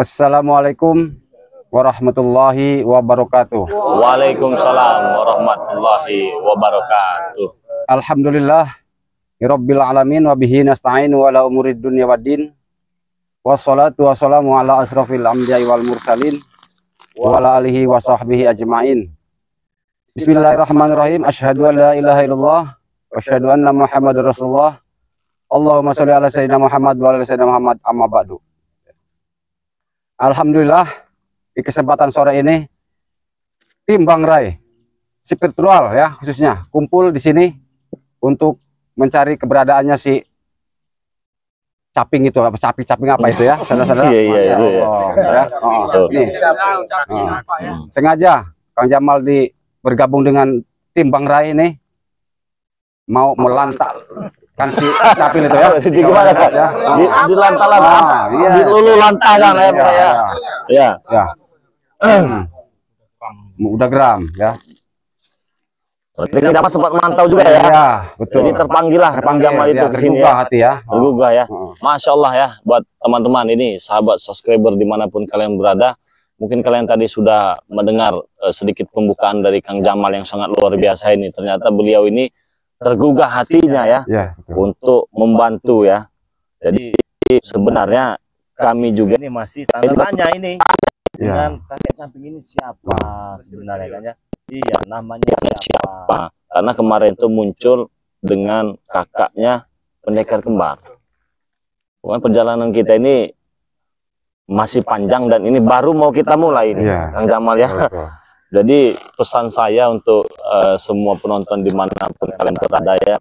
Assalamualaikum warahmatullahi wabarakatuh. Waalaikumsalam warahmatullahi wabarakatuh. Alhamdulillah Rabbil alamin wa bihi nasta'in wa ala umurid dunya waddin. Wassalatu wassalamu ala asrafil anbiya'i wal mursalin wa ala alihi wa sahbihi ajma'in. Bismillahirrahmanirrahim. Asyhadu an la ilaha illallah wa asyhadu anna Muhammadar Rasulullah. Allahumma sholli ala sayyidina Muhammad wa ala sayyidina Muhammad, amma ba'du. Alhamdulillah di kesempatan sore ini tim Bang Rai spiritual ya khususnya kumpul di sini untuk mencari keberadaannya si caping itu, apa caping apa itu ya, saudara-saudara. Sengaja Kang Jamal bergabung dengan tim Bang Rai ini mau melantak kan si caping itu ya. Gimana Kak? Di lantalan. Di lulu lantalan ya. Ya. Udah geram ya. Ini dapat sempat mantau juga ya. Iya, betul. Jadi terpanggil Kang Jamal itu ke sini ya. Hati ya. Tergugah ya. Masya Allah ya buat teman-teman ini sahabat subscriber dimanapun kalian berada. Mungkin kalian tadi sudah mendengar sedikit pembukaan dari Kang Jamal yang sangat luar biasa ini. Ternyata beliau ini tergugah hatinya ya, untuk membantu ya. Jadi sebenarnya kami juga ini masih tanya ini dengan kakek samping ini siapa sebenarnya kan ya. Iya, namanya siapa? Karena kemarin itu muncul dengan kakaknya pendekar kembar. Bukan perjalanan kita ini masih panjang dan ini baru mau kita mulai ini, Kang Jamal ya. Jadi pesan saya untuk semua penonton dimanapun kalian berada ya,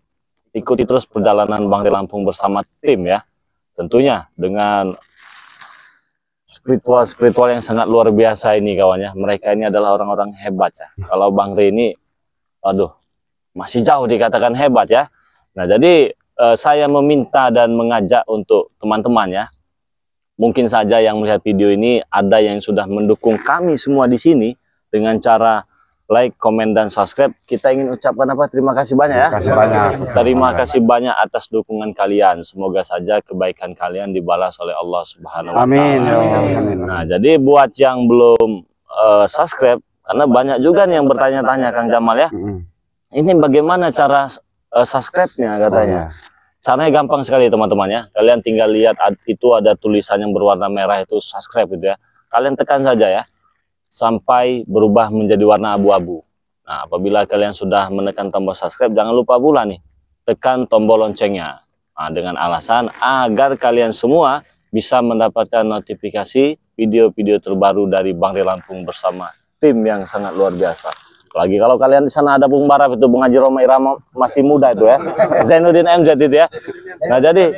ikuti terus perjalanan Bang Rai Lampung bersama tim ya. Tentunya dengan spiritual yang sangat luar biasa ini kawannya. Mereka ini adalah orang-orang hebat ya. Kalau Bang Rai ini, aduh, masih jauh dikatakan hebat ya. Nah jadi saya meminta dan mengajak untuk teman-teman ya. Mungkin saja yang melihat video ini ada yang sudah mendukung kami semua di sini dengan cara like, komen, dan subscribe. Kita ingin ucapkan apa? Terima kasih banyak ya. Terima kasih banyak atas dukungan kalian. Semoga saja kebaikan kalian dibalas oleh Allah Subhanahu wa Ta'ala. Nah, jadi buat yang belum subscribe, karena banyak juga nih yang bertanya-tanya Kang Jamal ya. Ini bagaimana cara subscribe-nya katanya. Caranya gampang sekali teman-teman ya. Kalian tinggal lihat itu ada tulisan yang berwarna merah itu subscribe itu ya. Kalian tekan saja ya, sampai berubah menjadi warna abu-abu. Nah, apabila kalian sudah menekan tombol subscribe, jangan lupa pula nih, tekan tombol loncengnya. Nah, dengan alasan agar kalian semua bisa mendapatkan notifikasi video-video terbaru dari Bang Rai Lampung bersama tim yang sangat luar biasa. Lagi kalau kalian di sana ada Bung Barap itu, Bung Haji Roma Irama masih muda itu ya, Zainuddin MZ itu ya. Nah, jadi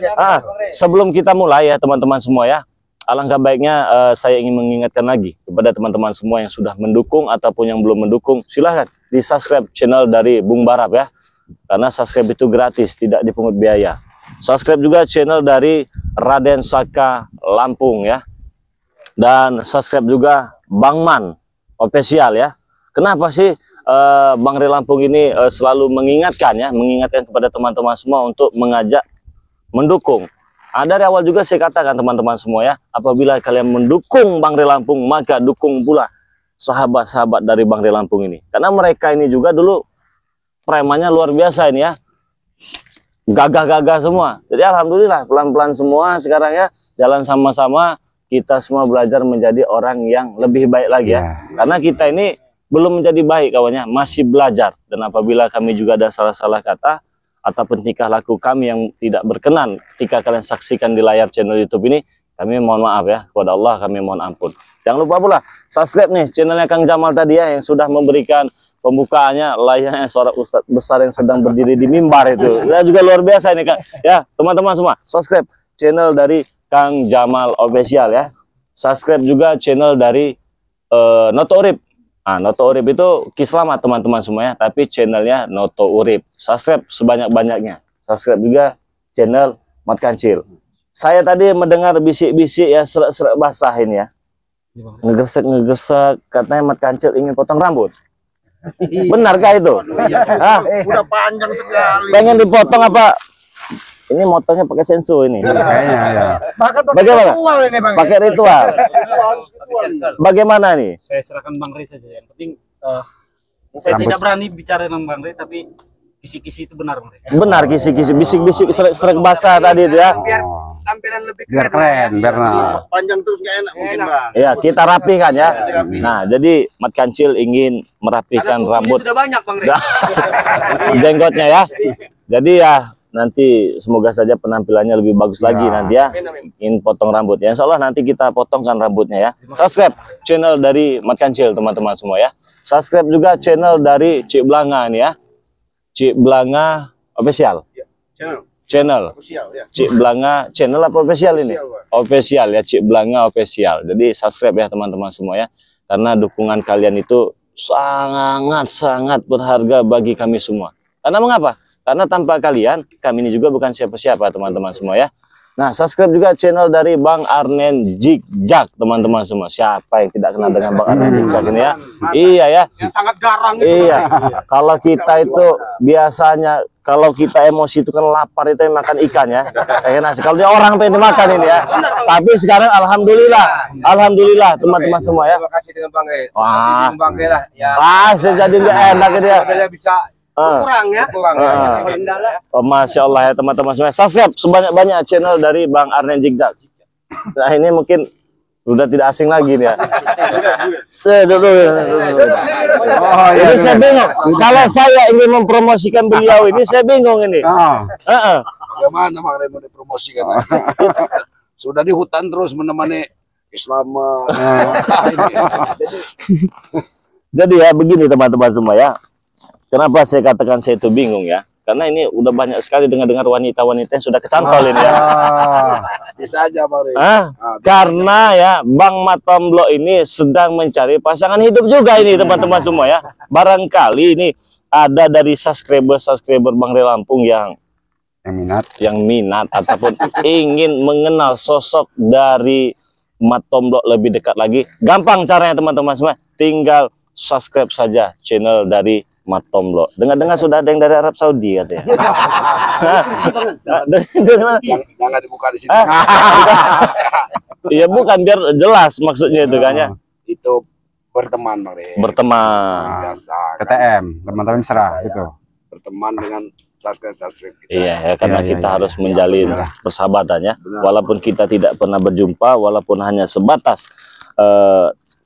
sebelum kita mulai ya teman-teman semua ya, alangkah baiknya saya ingin mengingatkan lagi kepada teman-teman semua yang sudah mendukung ataupun yang belum mendukung, silahkan di subscribe channel dari Bung Barap ya, karena subscribe itu gratis, tidak dipungut biaya. Subscribe juga channel dari Raden Saka Lampung ya, dan subscribe juga Bang Man official ya. Kenapa sih Bang Rai Lampung ini selalu mengingatkan kepada teman-teman semua untuk mengajak mendukung. Dari awal juga saya katakan teman-teman semua ya, apabila kalian mendukung Bang Rai Lampung, maka dukung pula sahabat-sahabat dari Bang Rai Lampung ini. Karena mereka ini juga dulu premannya luar biasa ini ya, gagah-gagah semua. Jadi alhamdulillah pelan-pelan semua sekarang ya, jalan sama-sama, kita semua belajar menjadi orang yang lebih baik lagi ya. Karena kita ini belum menjadi baik kawannya, masih belajar. Dan apabila kami juga ada salah-salah kata ataupun tingkah laku kami yang tidak berkenan ketika kalian saksikan di layar channel YouTube ini, kami mohon maaf ya, kepada Allah kami mohon ampun. Jangan lupa pula subscribe nih channelnya Kang Jamal tadi ya, yang sudah memberikan pembukaannya layaknya seorang ustadz besar yang sedang berdiri di mimbar itu ya, juga luar biasa ini Kak ya. Teman-teman semua subscribe channel dari Kang Jamal official ya, subscribe juga channel dari Noto Urip. Nah, Noto Urip itu Kislamat teman-teman semuanya, tapi channelnya Noto Urip. Subscribe sebanyak-banyaknya. Subscribe juga channel Mat Kancil. Saya tadi mendengar bisik-bisik ya, serak-serak basah ini ya. Ngegesek-ngegesek, katanya Mat Kancil ingin potong rambut. Benarkah itu? Udah panjang sekali. Pengen dipotong apa Ini motornya pakai sensu ini. Kayaknya ya. Bahkan pakai Bagaimana? ritual ini Bang. Pakai ritual. Bagaimana nih? Saya serahkan Bang Rey saja. Yang penting saya tidak berani bicara dengan Bang Rey, tapi kisi-kisi itu benar Bang Rey. Benar kisi-kisi, bisik-bisik, serak basah tadi itu ya. Biar tampilan lebih Biar keren, biar nah. panjang terus nggak enak mungkin Bang. Ya, kita rapihkan ya. Nah, jadi Mat Kancil ingin merapihkan rambut Sudah banyak Bang Rey. jenggotnya ya. Jadi ya nanti semoga saja penampilannya lebih bagus lagi nanti ya. Ingin potong rambut ya. Insya Allah nanti kita potongkan rambutnya ya. Subscribe channel dari Mat Kancil teman-teman semua ya. Subscribe juga channel dari Cik Blanga nih ya. Cik Blanga official. Channel. Cik Blanga channel apa official ini? Official ya, Cik Blanga official. Jadi subscribe ya teman-teman semua ya. Karena dukungan kalian itu sangat berharga bagi kami semua. Karena mengapa? Karena tanpa kalian, kami ini juga bukan siapa-siapa teman-teman semua ya. Nah, subscribe juga channel dari Bang Arnen Jigjak teman-teman semua. Siapa yang tidak kenal dengan Bang Arnen Jigjak ini ya? Iya ya. Yang sangat garang itu. Iya. Kalau kita itu biasanya kalau kita emosi itu kan lapar itu yang makan ikan ya. Kayak nasi. Kalau dia orang pengen dimakan ini ya. Tapi sekarang alhamdulillah teman-teman semua ya. Terima kasih dengan Bang Rey. Wah. Bang Rey lah ya. Saya jadi nggak enak gitu ya. Saya bisa kurang ya. Oh, Masya Allah ya teman-teman semua. Subscribe sebanyak-banyak channel dari Bang Arnen Jigjak. Nah ini mungkin sudah tidak asing lagi nih ya. Oh iya. Ini saya bingung. Kalau saya ingin mempromosikan beliau ini, saya bingung ini. Bagaimana Bang Rey mau dipromosikan? Sudah di hutan terus menemani Islam. Jadi ya begini teman-teman semua ya. Kenapa saya katakan saya itu bingung ya? Karena ini udah banyak sekali dengar wanita-wanita yang sudah kecantol ini ya. Bisa aja Bang Rey. Karena ya Bang Matomblo ini sedang mencari pasangan hidup juga ini teman-teman semua ya. Barangkali ini ada dari subscriber Bang Rey Lampung yang minat ataupun ingin mengenal sosok dari Matomblo lebih dekat lagi. Gampang caranya teman-teman semua. Tinggal subscribe saja channel dari Matomblo. Dengar-dengar sudah ada yang dari Arab Saudi katanya. Jangan dibuka di sini. Iya bukan, biar jelas maksudnya itu kan ya. Itu berteman Bang Rey. Berteman. Biasa. KTM, teman-teman mesra gitu. Berteman dengan subscribe kita. Iya ya, karena kita harus menjalin persahabatan ya. Walaupun kita tidak pernah berjumpa, walaupun hanya sebatas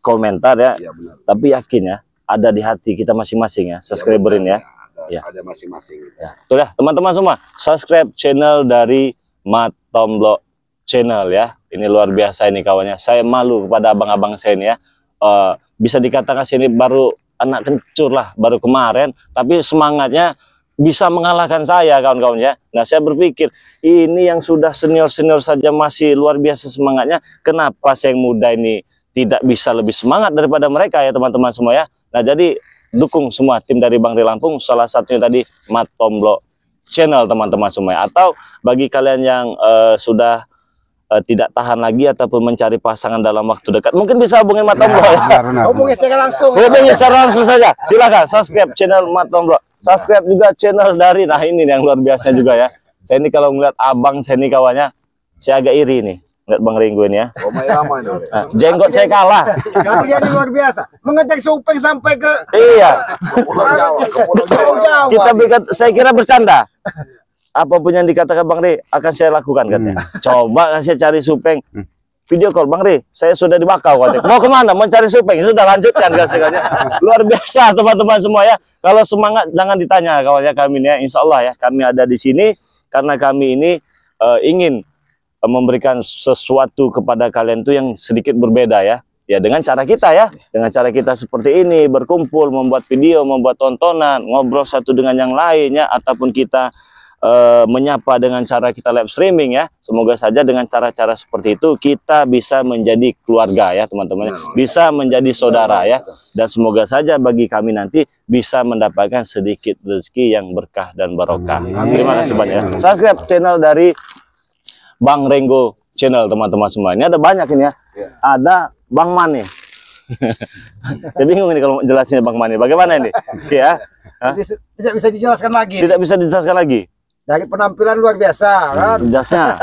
komentar ya. Tapi yakin ya, ada di hati kita masing-masing ya, subscriberin ya. Ada masing-masing. Ya. Tuh ya, teman-teman semua, subscribe channel dari Matomblo channel ya. Ini luar biasa ini kawannya. Saya malu kepada abang-abang saya ini ya. Bisa dikatakan saya ini baru anak kencur lah, baru kemarin, tapi semangatnya bisa mengalahkan saya kawan-kawan ya. Nah, saya berpikir ini yang sudah senior-senior saja masih luar biasa semangatnya. Kenapa saya yang muda ini tidak bisa lebih semangat daripada mereka ya teman-teman semua ya. Nah, jadi dukung semua tim dari Bang Rey Lampung, salah satunya tadi Matomblo channel teman-teman semua ya. Atau bagi kalian yang sudah tidak tahan lagi ataupun mencari pasangan dalam waktu dekat, mungkin bisa hubungi Matomblo ya. Hubungi secara langsung. Hubungi secara langsung saja. Silakan subscribe channel Matomblo. Subscribe juga channel dari, nah ini yang luar biasa juga ya. Saya ini kalau melihat abang saya ini kawannya, saya agak iri nih. Lihat Bang Ringgo ini ya. Jenggot saya kalah. Tapi jadi luar biasa. Mengecek supeng sampai ke Iya. Jawa. Kita saya kira bercanda. Apapun yang dikatakan Bang Rey akan saya lakukan katanya. Coba saya cari supeng. Video call Bang Rey, saya sudah di Bakau katanya. Mau kemana? Mau cari supeng. Sudah lanjutkan katanya. Luar biasa teman-teman semua ya. Kalau semangat jangan ditanya kawannya kami ini ya. Insya Allah ya kami ada di sini karena kami ini ingin memberikan sesuatu kepada kalian tuh yang sedikit berbeda ya. Ya dengan cara kita ya. Dengan cara kita seperti ini berkumpul, membuat video, membuat tontonan, ngobrol satu dengan yang lainnya ataupun kita menyapa dengan cara kita live streaming ya. Semoga saja dengan cara-cara seperti itu kita bisa menjadi keluarga ya teman-teman, bisa menjadi saudara ya, dan semoga saja bagi kami nanti bisa mendapatkan sedikit rezeki yang berkah dan barokah. Terima kasih banyak ya. Subscribe channel dari Bang Ringgo channel teman-teman semua. Ini ada banyak ini ya. Ada Bang Mane. Saya bingung ini kalau jelasinnya Bang Mane. Bagaimana ini? Ya. Tidak bisa dijelaskan lagi. Tidak bisa dijelaskan lagi. Dari penampilan luar biasa kan. Jasnya.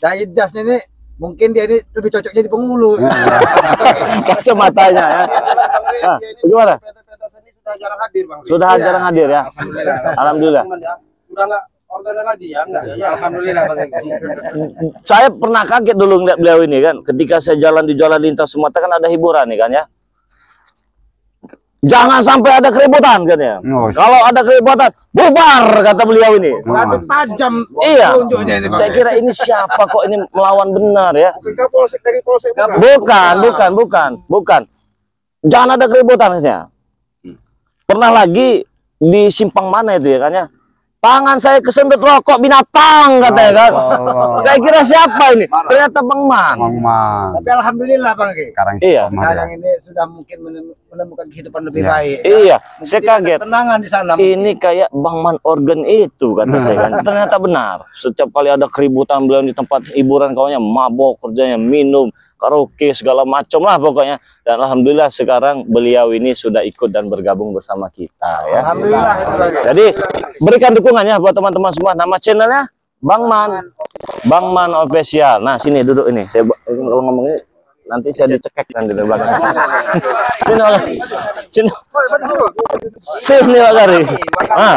Dari jasnya ini mungkin dia ini lebih cocok jadi penghulu. Kacamatanya ya. Nah, gimana? PT Seni sudah jarang hadir, Bang. Sudah jarang hadir ya. Alhamdulillah. Udah enggak orderan lagi ya? Enggak ya. Alhamdulillah, Bang. Saya pernah kaget dulu ngeliat beliau ini kan. Ketika saya jalan di Jalan Lintas Sumatera kan ada hiburan nih kan ya. Jangan sampai ada keributan katanya. Kalau ada keributan, bubar kata beliau ini. Itu tajam. Iya. Tunjuknya ini, Bang. Saya kira ini siapa kok ini melawan benar ya? Polsek dari Polsek. Bukan. Jangan ada keributan katanya. Pernah lagi di simpang mana itu ya kan ya? Tangan saya kesendut rokok binatang katanya kan. Saya kira siapa ini? Ternyata Bang Man. Tapi alhamdulillah, Bang. Iya. Sekarang ini sudah mungkin menemukan kehidupan lebih baik. Iya, Mungkin saya dia kaget. Tenangan di sana. Ini kayak Bang Man organ itu kata saya kan. Ternyata benar. Setiap kali ada keributan beliau di tempat hiburan kawannya mabok kerjanya, minum, karaoke segala macam lah pokoknya. Dan alhamdulillah sekarang beliau ini sudah ikut dan bergabung bersama kita ya. Alhamdulillah itu, Bang. Jadi berikan dukungannya buat teman-teman semua. Nama channelnya Bang Man. Bang Man Official. Nah, sini duduk ini. Saya kalau ngomong ini nanti saya dicekek nanti di belakang. Sini Pak Kari. Ah.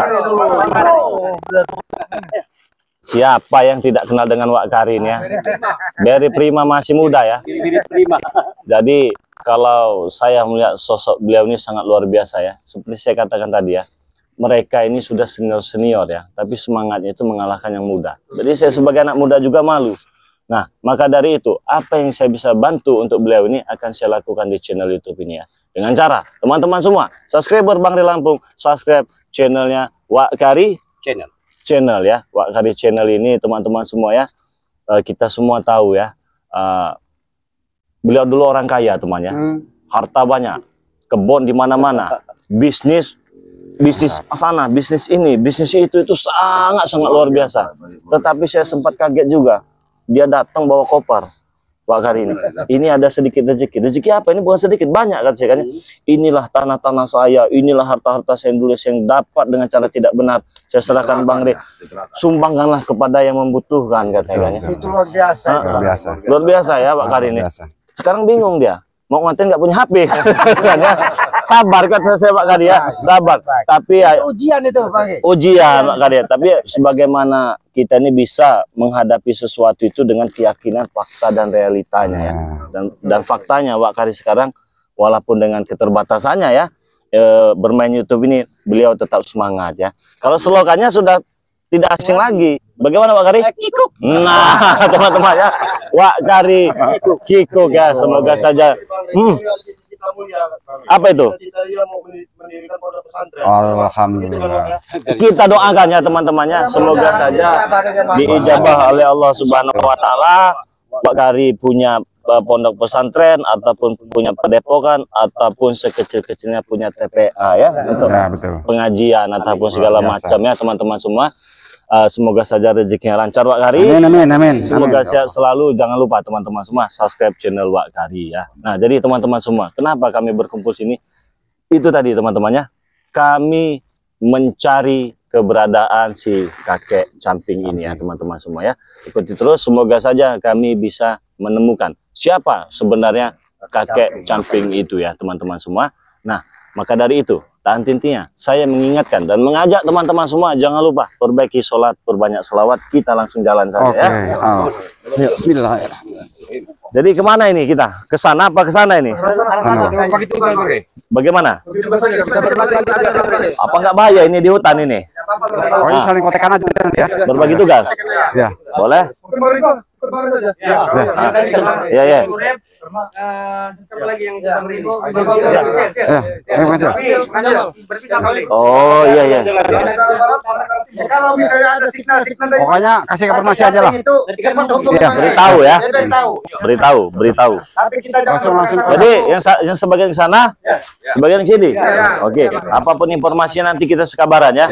Siapa yang tidak kenal dengan Wak Karin ya? Dari Prima masih muda ya. Jadi kalau saya melihat sosok beliau ini sangat luar biasa ya. Seperti saya katakan tadi ya, mereka ini sudah senior ya, tapi semangatnya itu mengalahkan yang muda. Jadi saya sebagai anak muda juga malu. Nah, maka dari itu, apa yang saya bisa bantu untuk beliau ini akan saya lakukan di channel YouTube ini ya. Dengan cara, teman-teman semua, subscriber Bang Ri Lampung, subscribe channelnya Wak Kari channel ya. Wak Kari channel ini teman-teman semua ya, kita semua tahu ya, beliau dulu orang kaya temannya, harta banyak, kebun di mana-mana, bisnis sana, bisnis ini, bisnis itu sangat luar biasa. Tetapi saya sempat kaget juga. Dia datang bawa koper Wak Kari ini. Ini ada sedikit rezeki. Rezeki apa? Ini bukan sedikit, banyak kan saya kan. Inilah tanah-tanah saya, inilah harta-harta saya dulu yang dapat dengan cara tidak benar. Saya serahkan Bang Ri. Sumbangkanlah kepada yang membutuhkan katanya. Itu luar biasa. Luar biasa ya Wak Kari ini. Sekarang bingung dia. Mau ngantin nggak punya HP. Sabar kan saya Pak Kari ya. Sabar. Tapi ya, ujian itu, Bang. Ujian Pak Kari. Tapi sebagaimana kita ini bisa menghadapi sesuatu itu dengan keyakinan, fakta dan realitanya ya. Dan faktanya Pak Kari sekarang walaupun dengan keterbatasannya ya, bermain YouTube ini beliau tetap semangat ya. Kalau slogannya sudah tidak asing lagi. Bagaimana Wak Kari? Kikuk. Nah, teman-teman ya, Wak Kari Kikuk ya. Semoga saja. Apa itu? Alhamdulillah. Kita doakan ya teman-temannya. Semoga saja diijabah oleh Allah Subhanahu Wa Taala. Wak Kari punya pondok pesantren ataupun punya padepokan ataupun sekecil-kecilnya punya TPA ya untuk pengajian ataupun segala macam ya teman-teman semua. Semoga saja rezekinya lancar Wak Kari. Amin. Semoga sehat selalu. Jangan lupa teman-teman semua subscribe channel Wak Kari ya. Nah, jadi teman-teman semua, kenapa kami berkumpul sini? Itu tadi teman-temannya. Kami mencari keberadaan si kakek camping ini ya teman-teman semua ya. Ikuti terus, semoga saja kami bisa menemukan siapa sebenarnya kakek camping itu ya teman-teman semua. Nah, maka dari itu tahan tintinya, saya mengingatkan dan mengajak teman-teman semua jangan lupa perbaiki sholat, perbanyak selawat. Kita langsung jalan saja ya. Bismillahirrahmanirrahim. Jadi kemana ini kita? Ke sana apa ke sana ini? Bagaimana? Apa nggak bahaya ini di hutan ini? Pokoknya saling kontekan aja ya. Berbagi tugas? Ya. Boleh? Ya. Siapa lagi yang Oh iya. Kalau misalnya ada signal Pokoknya kasih informasi aja lah. Ya, beritahu ya. Beritahu. Tapi kita langsung. Jadi yang sebagian ke sana, sebagian ke sini. Oke. Apapun informasinya nanti kita sekabaran ya.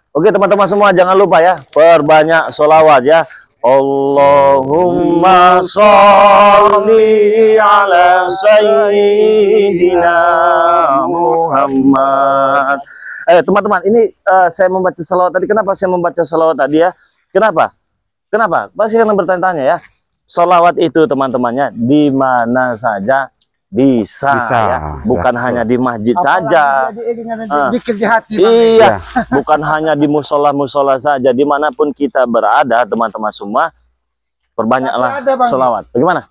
Oke teman-teman semua jangan lupa ya perbanyak sholawat ya. Allahumma sholli ala sayyidina Muhammad teman-teman, ini saya membaca selawat tadi. Kenapa saya membaca selawat tadi ya? Kenapa? Pasti kalian bertanya-tanya ya. Selawat itu teman-temannya di mana saja bisa ya. Bukan hanya di masjid saja. Zikir di hati. Iya, bukan hanya di musola-musola saja. Dimanapun kita berada, teman-teman semua, perbanyaklah selawat. Bagaimana?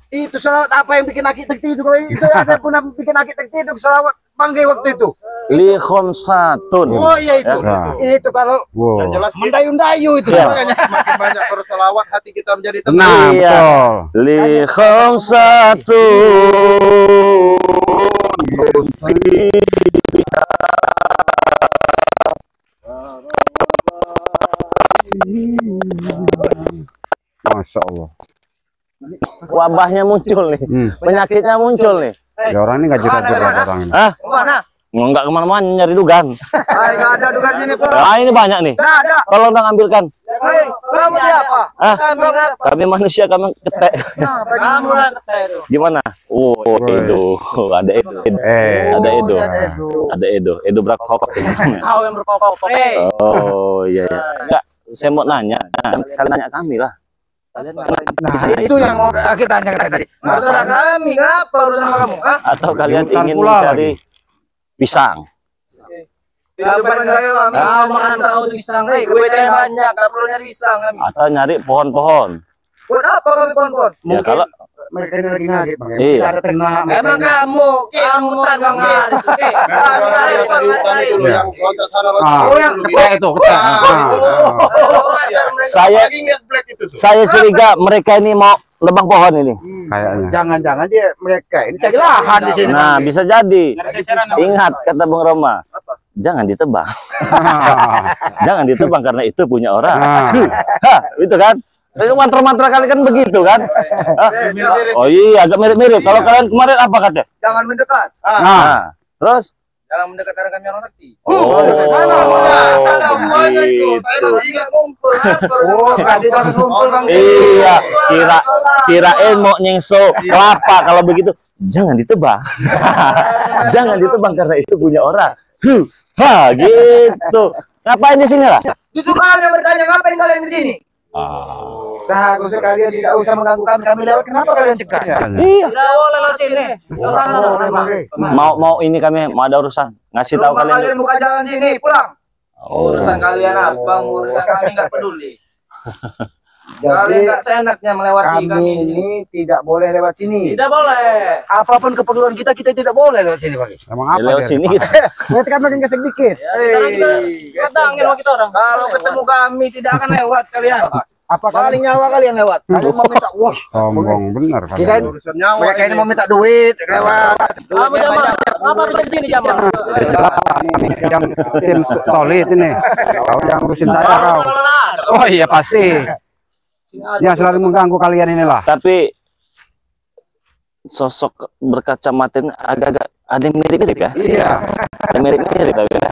Itu selawat apa yang bikin aki tertidur? Itu ada pun yang bikin aki tertidur selawat Banggai waktu itu. Li khomsatun. Oh iya itu. Ya. Itu kalau Yang jelas mendayu-dayu itu Ya. makanya. semakin banyak berselawat hati kita menjadi tenang. Nah, Iya. betul. Li khomsatun. Masya Allah. Wabahnya muncul nih. Penyakitnya muncul nih. Ya orang ini nggak jujur orang ini. Hah? Mana? Enggak kemana-mana nyari dugan. Enggak ada dugaan sini, Pak. Ah, ini banyak nih. Enggak ada. Tolong dong ambilkan. Hei, kamu siapa? Ah, Kami enggak. kami manusia, kami ketek. Kamu Gimana? Oh, Edo. Ada Edo. Ada Edo. Ada Edo. Edo Brakok. Kau yang berpokok. Oh, iya iya. Enggak, saya mau nanya. Kalian nanya kami lah. Nah, itu yang mau kita tanya tadi. Masalah kami, ngapa urusan sama kamu? Hah? Atau kalian Hutan ingin pula mencari pisang? Kehidupan saya kami. Kau makan tahu pisang, Duit yang banyak, enggak perlu nyari pisang kami. Atau nyari pohon-pohon? Buat apa kami pohon-pohon? Ya kalau Mereka ini lagi ngaji, Bang. Iya. Kita ada tenang. Emang kamu, hutan Bang. Yang loncat sana Ah, itu. saya curiga mereka ini mau nebang pohon ini. Kayaknya. Jangan-jangan dia mereka ini cari lahan di sini. Nah, bisa jadi. Ingat kata Bung Roma. Jangan ditebang. Jangan ditebang karena itu punya orang. Nah, Hah, itu kan? Mantra-mantra kali kan begitu kan? Hah? Oh iya, agak mirip-mirip. Kalau kalian kemarin apa katanya? Jangan mendekat. Nah, terus? Jangan mendekat karena kami orang sakti. Oh, gitu. Oh, tadi baru kumpul Bang. Iya, kirain mau nyengso kelapa. Kalau begitu, jangan ditebang. Jangan ditebang karena itu punya orang. Ha, gitu. Ngapain di sini lah? Itu kami yang bertanya, ngapain kalian di sini? Seharusnya kalian tidak usah mengganggu kami. Kami lewat, kenapa kalian cegah? Iya. Tidak boleh lewat sini. Mau ini kami mau ada urusan. Ngasih tahu Rumah kalian. kalian buka jalan sini, pulang. Oh. Urusan kalian apa? Urusan kami nggak peduli. Kalian nggak seenaknya melewati kami ini. Tidak boleh lewat sini. Tidak boleh. Apapun keperluan kita, kita tidak boleh lewat sini, Bang. emang apa Lewat dia? sini kita. Nanti kan makin gesek dikit. Sekarang kita kadangin sama kita orang. Kalau ketemu kami tidak akan lewat kalian. Apa Paling nyawa kalian lewat. Kalian mau minta, wah, sombong bener kirain kalian. Urusan nyawa mereka ini mau minta duit lewat. Kamu Jamal, apa bisa di sini Jamal? Yang tim solid ini. Kau yang urusin saya kau. Oh iya pasti. Yang selalu mengganggu kalian inilah. Tapi sosok berkacamata ini agak-agak ada yang mirip-mirip ya. Iya. Ada mirip-mirip tapi ya.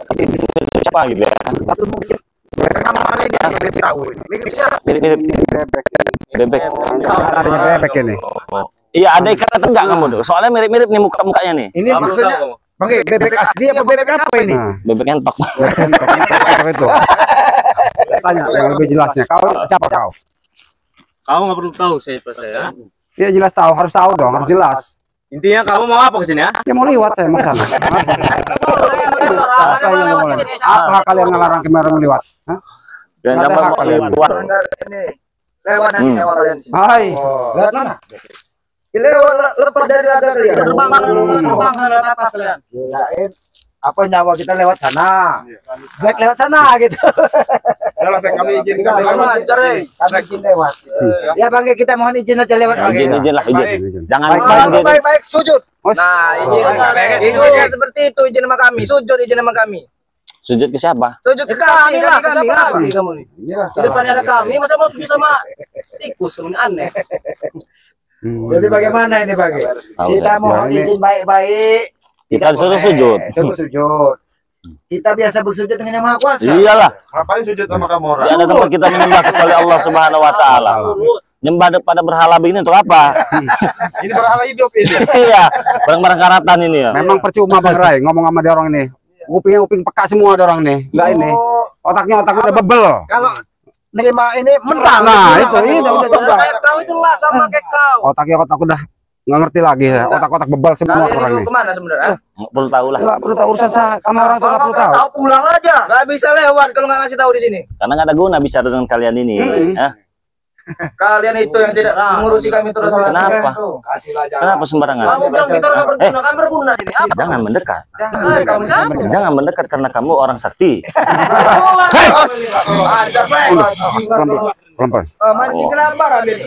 Tapi mirip siapa gitu ya. Tapi mungkin nama kalian yang lebih tahu ini. Mirip siapa? Mirip-mirip bebek. Adanya bebek ini. Iya, ada ikatan enggak kamu tuh? Soalnya mirip-mirip nih muka-mukanya nih. Ini maksudnya Bang, bebek asli apa bebek apa ini? Nah, Bebek entok. itu. Tanya yang lebih jelasnya. Kau siapa kau? Kamu nggak perlu tahu siapa saya. Iya jelas tahu, harus tahu dong, harus jelas. Intinya kamu mau apa kesini ya? Ya mau liwat saya mau ke sana. Apa yang mau liwat? Apa kalian ngelarang kemarin lewat? Hah? Dan Ada Jamal hak mau kalian. keluar. Sini. Lewat nanti lewat kalian sini. Hai. Lewat mana? Lewat lepas dari ada kalian. Terbang lewat atas kalian. Kirain apa nyawa kita lewat sana. Baik lewat sana gitu. Dalam kami izinkan Kami izin lewat. Ya Bang, kita mohon izin aja lewat Bang. Izin lah, izin. Jangan Baik, baik, baik, sujud. Oh, Nah, izin seperti itu, izin sama kami. Sujud izin sama kami. sujud ke siapa? Sujud ke kami, kami. Kamu nih. Di depannya ada kami, masa mau sujud sama tikus? Ini aneh. Jadi bagaimana ini Bang? Kita mohon izin baik-baik. Kita disuruh sujud. Suruh sujud. Kita biasa bersujud dengan Yang Maha Kuasa. Iyalah. Ngapain sujud sama kamu orang? Ya ada tempat kita menyembah kepada Allah Subhanahu wa taala. Nyembah pada berhala begini untuk apa? Ini berhala hidup ini. Iya, barang-barang karatan ini ya. memang percuma Bang Rai ngomong sama dia orang ini. kuping peka semua ada orang nih. Enggak ini. Otaknya udah bebel. Kalau nerima ini mentah. Nah, itu udah coba. Kayak kau itu lah sama kayak kau. Otak udah nggak ngerti lagi ya. Otak bebel semua Kalian orang itu nih. kemana sebenarnya? Nggak perlu tahu lah. Nggak perlu tahu urusan saya. Kamu orang tua nggak perlu tahu. Tahu pulang aja. Nggak bisa lewat kalau nggak ngasih tahu di sini. Karena nggak ada guna bicara dengan kalian ini. Hah? Kalian itu yang tidak mengurusi kami terus. Kenapa? Kasihlah jalan. Kenapa sembarangan? Kamu bilang kita nggak berguna, kami berguna ini. Apa? Jangan mendekat. Kamu siapa? Jangan mendekat karena kamu orang sakti. Ada Pelan-pelan. mancing kenapa Raden?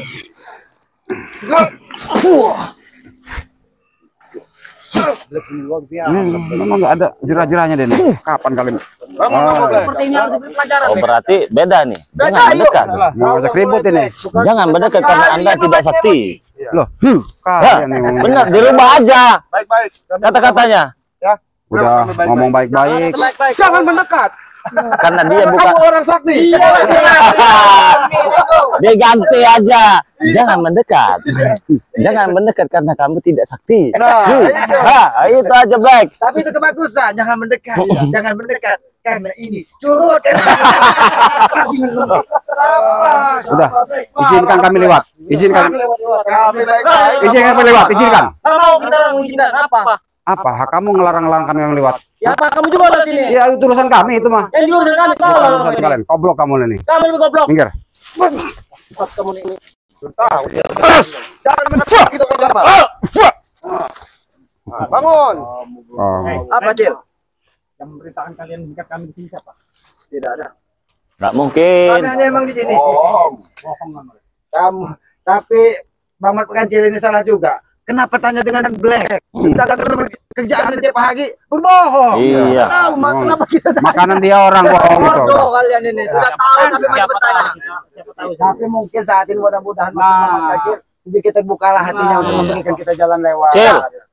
Memang nggak ada jerah-jerahnya deh nih. Kapan kalian? Seperti ini harus diberi pelajaran. Oh berarti beda nih. Jangan Beda, mendekat. Mau ngajak ribut ini. Jangan mendekat karena Anda tidak sakti. Loh, Ya, kalian nih ngomong. benar dirubah aja Baik-baik. kata-katanya. Udah ngomong baik-baik. Jangan mendekat. Karena dia bukan. Kamu orang sakti. Dia ganti aja. Jangan mendekat. Jangan mendekat karena kamu tidak sakti. Itu aja baik. Tapi itu kebagusan, jangan mendekat. Jangan mendekat karena ini curut. Sudah, izinkan kami lewat. Izinkan. Kami baik-baik. Izinkan kami lewat. Izinkan. Mau kita mengizinkan apa? Apa? Hak kamu ngelarang-larang kami yang lewat? Ya apa kamu juga ada sini? Ya itu urusan kami itu mah. Yang diurusan kami kau Bukan lah. urusan kalian. Koblok kamu nih. Kamu lebih goblok. Minggir. Sat kamu ini. Jangan mendekat gitu kan Jamal. Bangun. Oh. Apa Cil? Yang memberitakan kalian mengikat kami di sini siapa? Tidak ada. Nggak mungkin. Kami hanya emang di sini. Bohong kamu. Kamu. Tapi Bang Mat Pengancil ini salah juga. Kenapa tanya dengan black? Sudah ketemu kerjaan tiap pagi berbohong. Iya. Tahu kenapa kita Makanan dia orang bohong itu. bodoh kalian ini. Sudah tahu tapi masih Siapa bertanya. tahu? Siapa tahu? Tapi mungkin saat ini mudah-mudahan Bang Kecil sedikit terbukalah hatinya untuk memberikan kita jalan lewat.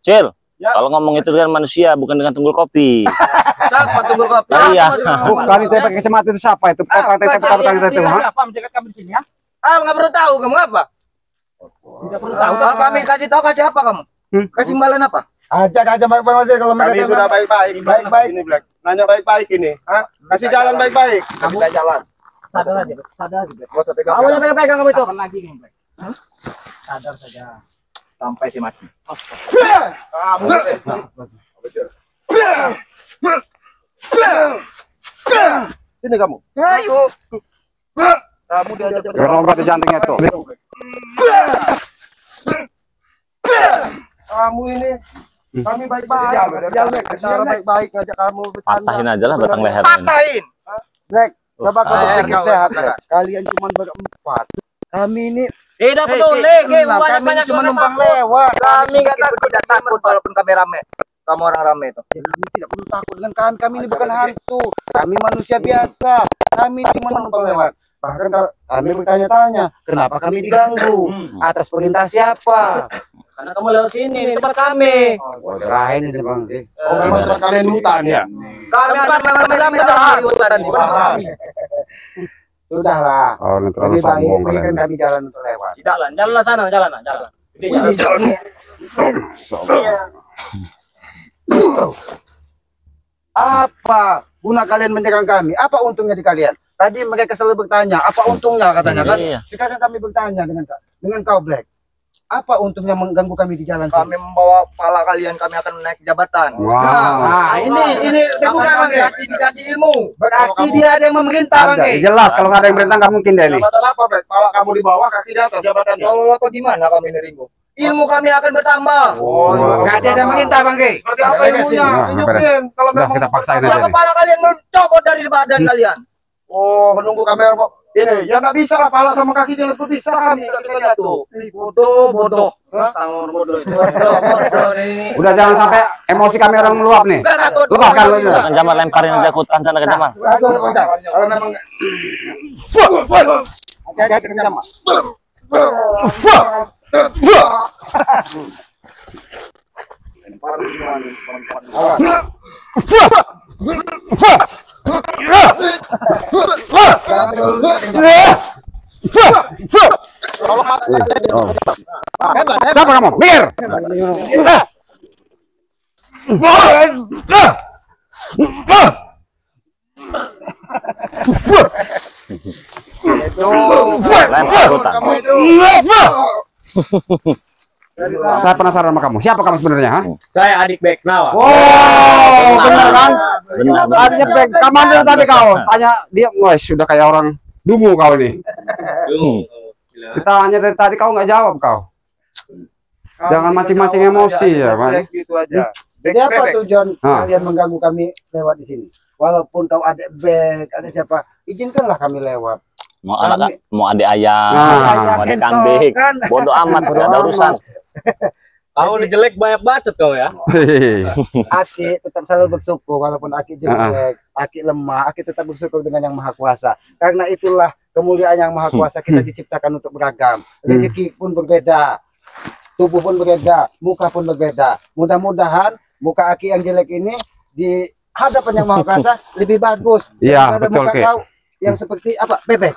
Cil. Kalau ngomong itu dengan manusia bukan dengan tunggul kopi. Siapa tunggu kopi? Iya. Bukan itu pakai kacamata itu siapa itu? Pakai kacamata itu. ha? Siapa menjaga kami di sini ya? Nggak perlu tahu kamu apa? Tidak perlu tahu. Kami kasih tahu kasih apa kamu? Kasih imbalan apa? Ajak aja baik-baik kalau kami sudah baik-baik. Baik-baik ini Black. Nanya baik-baik ini. Hah? Kasih jalan baik-baik. Kamu nggak jalan. Sadar aja, sadar aja. Black. Gak usah pegang. Kamu yang pegang kamu itu. Kapan lagi kamu, Black? Sadar saja. Sampai si mati. Kamu. Sini kamu. Ayo. Kamu diajak. Gerongga di jantungnya itu. Kamu ini. Kami baik-baik. Cara baik-baik ngajak kamu bercanda. Patahin aja lah batang leher ini. Patahin. Black. Coba kamu Air pikir kau. sehat ya. Kalian cuma berempat. Kami ini Tidak peduli, kami cuma numpang lewat. Kami nggak takut, tidak takut walaupun kami rame. Kamu orang rame itu. Kami tidak perlu takut dengan kami ini bukan hantu. Kami manusia biasa. Kami cuma numpang lewat. Bahkan kalau kami bertanya-tanya, kenapa kami diganggu? Atas perintah siapa? karena kamu lewat sini, di tempat kami. Oh, kirain ini Bang. Oh, memang tempat kalian hutan ya? Kami akan rame-rame jalan di hutan ini. Sudahlah. Oh, ini terlalu Lebih baik sombong berikan kalian. kami jalan untuk lewat. Jalan sana, jalan. Apa guna kalian menyerang kami? Apa untungnya di kalian? Tadi mereka selalu bertanya, apa untungnya katanya kan? Iya. Sekarang kami bertanya dengan kau Black. Apa untungnya mengganggu kami di jalan? Kami membawa pala kalian, kami akan naik jabatan. Wow. Nah, ini terbuka kami. Dikasih ilmu. Berarti dia ada yang memerintah Ada, Bang. jelas kalau nggak ada yang perintah nggak mungkin deh nih. Jabatan apa Black? Pala kamu di bawah, kaki di atas jabatannya. Kalau apa gimana kami nerimu? Ilmu kami akan bertambah. Oh, Berarti ada yang memerintah Bang. Berarti apa ilmunya? Nah, Tunjukin. Kalau Udah memang kita paksain Ya aja nih. kepala kalian mencopot dari badan kalian. Oh, menunggu kamera kok. Ini, ya nggak bisa lah, pala sama kaki jangan berpisah kami. Nggak bisa lihat tuh. Bodoh. Sama bodoh itu. Bodoh ini. Udah jangan sampai emosi kami orang meluap nih. Bukan takut. Lepaskan lu ini. Kan Jamal lemparin aja ke hutan sana ke Jamal. Kalau memang hati-hati ke Jamal. Siapa kamu? Mir. Lempar hutan. Saya penasaran sama kamu. Siapa kamu sebenarnya? Ha? Saya adik Beknawa. Oh, benar kan? Benar. Tadinya Kamandir tadi kau. Tanya dia, wah sudah kayak orang dungu kau ini. Ditanya dari tadi kau nggak jawab kau. Jangan mancing-mancing emosi ya, Pak. Gitu aja. Jadi apa tujuan Ah. kalian mengganggu kami lewat di sini? Walaupun kau ada bek, ada siapa, izinkanlah kami lewat. Mau anak, mau adik ayam, Nah. mau adik kambing, bodoh amat, tidak ada urusan. Kau udah jelek banyak bacot kau ya. Aki tetap selalu bersyukur walaupun Aki jelek, Aki lemah, Aki tetap bersyukur dengan Yang Maha Kuasa. Karena itulah kemuliaan Yang Maha Kuasa, kita diciptakan untuk beragam. Rezeki pun berbeda, tubuh pun berbeda, muka pun berbeda. Mudah-mudahan muka Aki yang jelek ini di hadapan Yang Maha Kuasa lebih bagus. Iya, daripada betul, muka Ki. kau yang seperti apa? Bebek.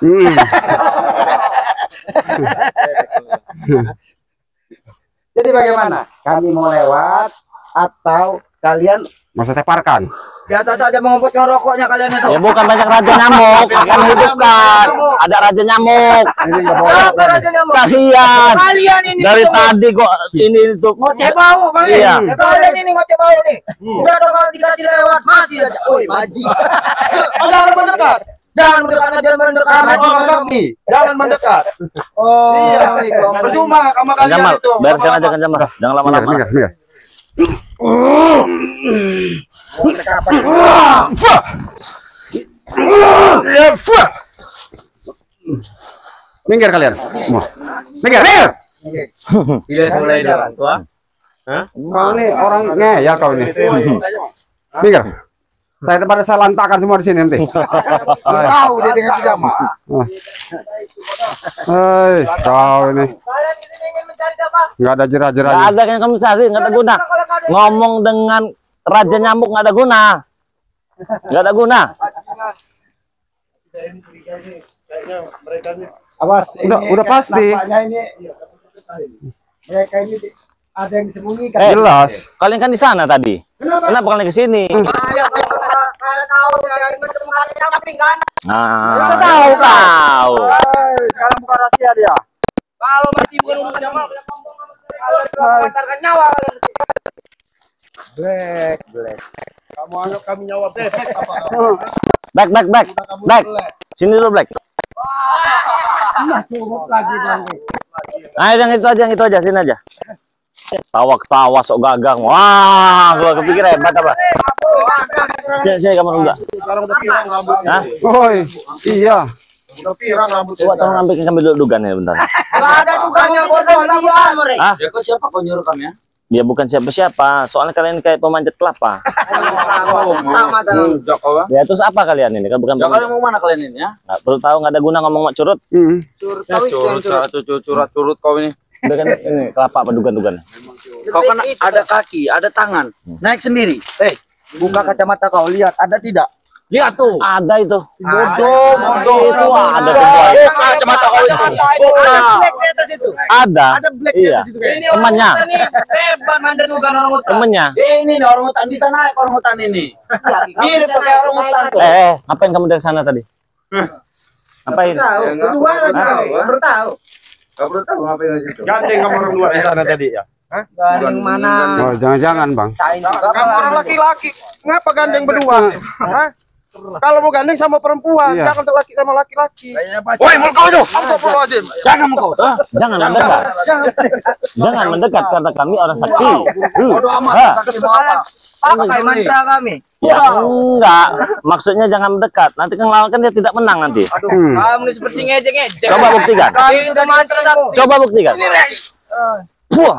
Jadi bagaimana? Kami mau lewat atau kalian Masa separkan. Biasa saja menghembuskan rokoknya kalian itu. Ya bukan banyak raja nyamuk, akan hidupkan. Ada raja nyamuk. Ini nggak boleh. Apa raja nyamuk? Kalian Kalian ini dari tuh tadi kok ini tuh ngoceh bau, Bang. Iya. Kalian ini ngoceh bau nih. Udah dong kalau dikasih lewat masih aja. Oi, baji. Jangan mendekat. Jangan mendekat, jangan mendekat. jangan mendekat. Oh, iya. Percuma sama Kang Jamal, kalian itu. bereskan aja Kang Jamal. Jangan lama-lama. Minggir. Minggir kalian. Minggir. Tidak mulai jalan tua. Kau ini orang ngeyel kau ini. Minggir. Saya daripada saya lantakan semua di sini nanti. Tahu dia dengan pijama. Hei, kau ini Kalian ini ingin mencari apa? nggak ada Nggak jerah-jerahnya. ada yang kamu cari, nggak ada guna. Ngomong dengan raja nyamuk nggak ada guna. Nggak ada guna. Awas, Udah pasti. Nampaknya ini mereka ini ada yang disembunyikan. Jelas. Kalian kan di sana tadi. Kenapa kalian ke sini? Kalian tahu kalian bertemu kalian tapi kan Nah, tahu kau. Sekarang bukan rahasia dia. kalau mati bukan urusan Jamal. Kalian mengantarkan nyawa kalian. Black. Kamu anggap kami nyawa bebek apa? Back. Sini dulu Black. Nah, yang itu aja, sini aja. Tawa-tawa sok gagang. Wah, gua kepikir hebat apa? Sini kamu enggak. Sekarang udah pirang rambutnya. Hah? Oi, iya. Udah pirang rambutnya. Coba tolong ambil dugaan ya bentar. Enggak ada tugasnya bodoh diam mereka. Hah? Ya kok siapa kau nyuruh kami ya? Dia bukan siapa-siapa. Soalnya kalian kayak pemanjat kelapa. Pertama dalam Ya terus apa kalian ini? Kan bukan Ya kalian mau mana kalian ini ya? nggak perlu tahu, nggak ada guna ngomong mak curut. Curut kau ini. Udah kan ini kelapa apa dugan-dugan. Kau kan ada kaki, ada tangan. Naik sendiri. Buka kacamata kau, lihat ada tidak? Lihat tuh. Ada itu. Bodoh. Itu ada semua. Kacamata kau itu. black di atas itu. Ada. Ada black di Iya. atas itu kayak. Ini orang Temannya. hutan nih. Hebat mandan bukan orang hutan. Temennya. Ini nih orang hutan bisa naik orang hutan ini. Mirip pakai orang hutan tuh. Ngapain kamu dari sana tadi? Ngapain? Tahu. Kedua lagi baru tahu. Gak perlu tahu ngapain di situ. Gandeng kamu orang luar di sana tadi ya. Yang mana? Oh, jangan-jangan, Bang. Kamu orang laki-laki. Ngapa gandeng berdua? Hah? Kalau mau gandeng sama perempuan, Iya. jangan untuk laki sama laki-laki. Woi, mulut kau itu. Astagfirullahaladzim. Jangan kau. Jangan mendekat. Jangan mendekat karena kami orang sakti. Bodoh amat. Sakti mau apa? Apa kayak mantra kami? Ya enggak. Maksudnya jangan mendekat. Nanti kan lawan kan dia tidak menang nanti. Kamu ini seperti ngejek-ngejek. Coba buktikan. Kami sudah mantra kamu. Coba buktikan. Puh.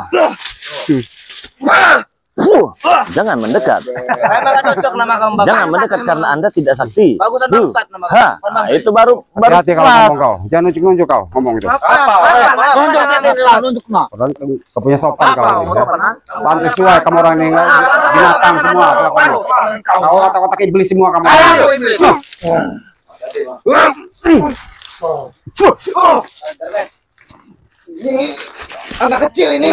Puh. Jangan mendekat. Memang gak cocok nama kamu Bapak. Jangan mendekat karena Anda tidak sakti. Bagusan bangsat nama kamu. Hah, nah, itu baru Hati kalau kelas. ngomong kau. Jangan nunjuk-nunjuk kau ngomong itu. Nunjuk nah. Orang kau punya sopan kau. Mau sopan, ha? Pantes sesuai kamu orang ini binatang semua kelakuanmu. Kau otak-otak iblis semua kamu. Agak kecil ini.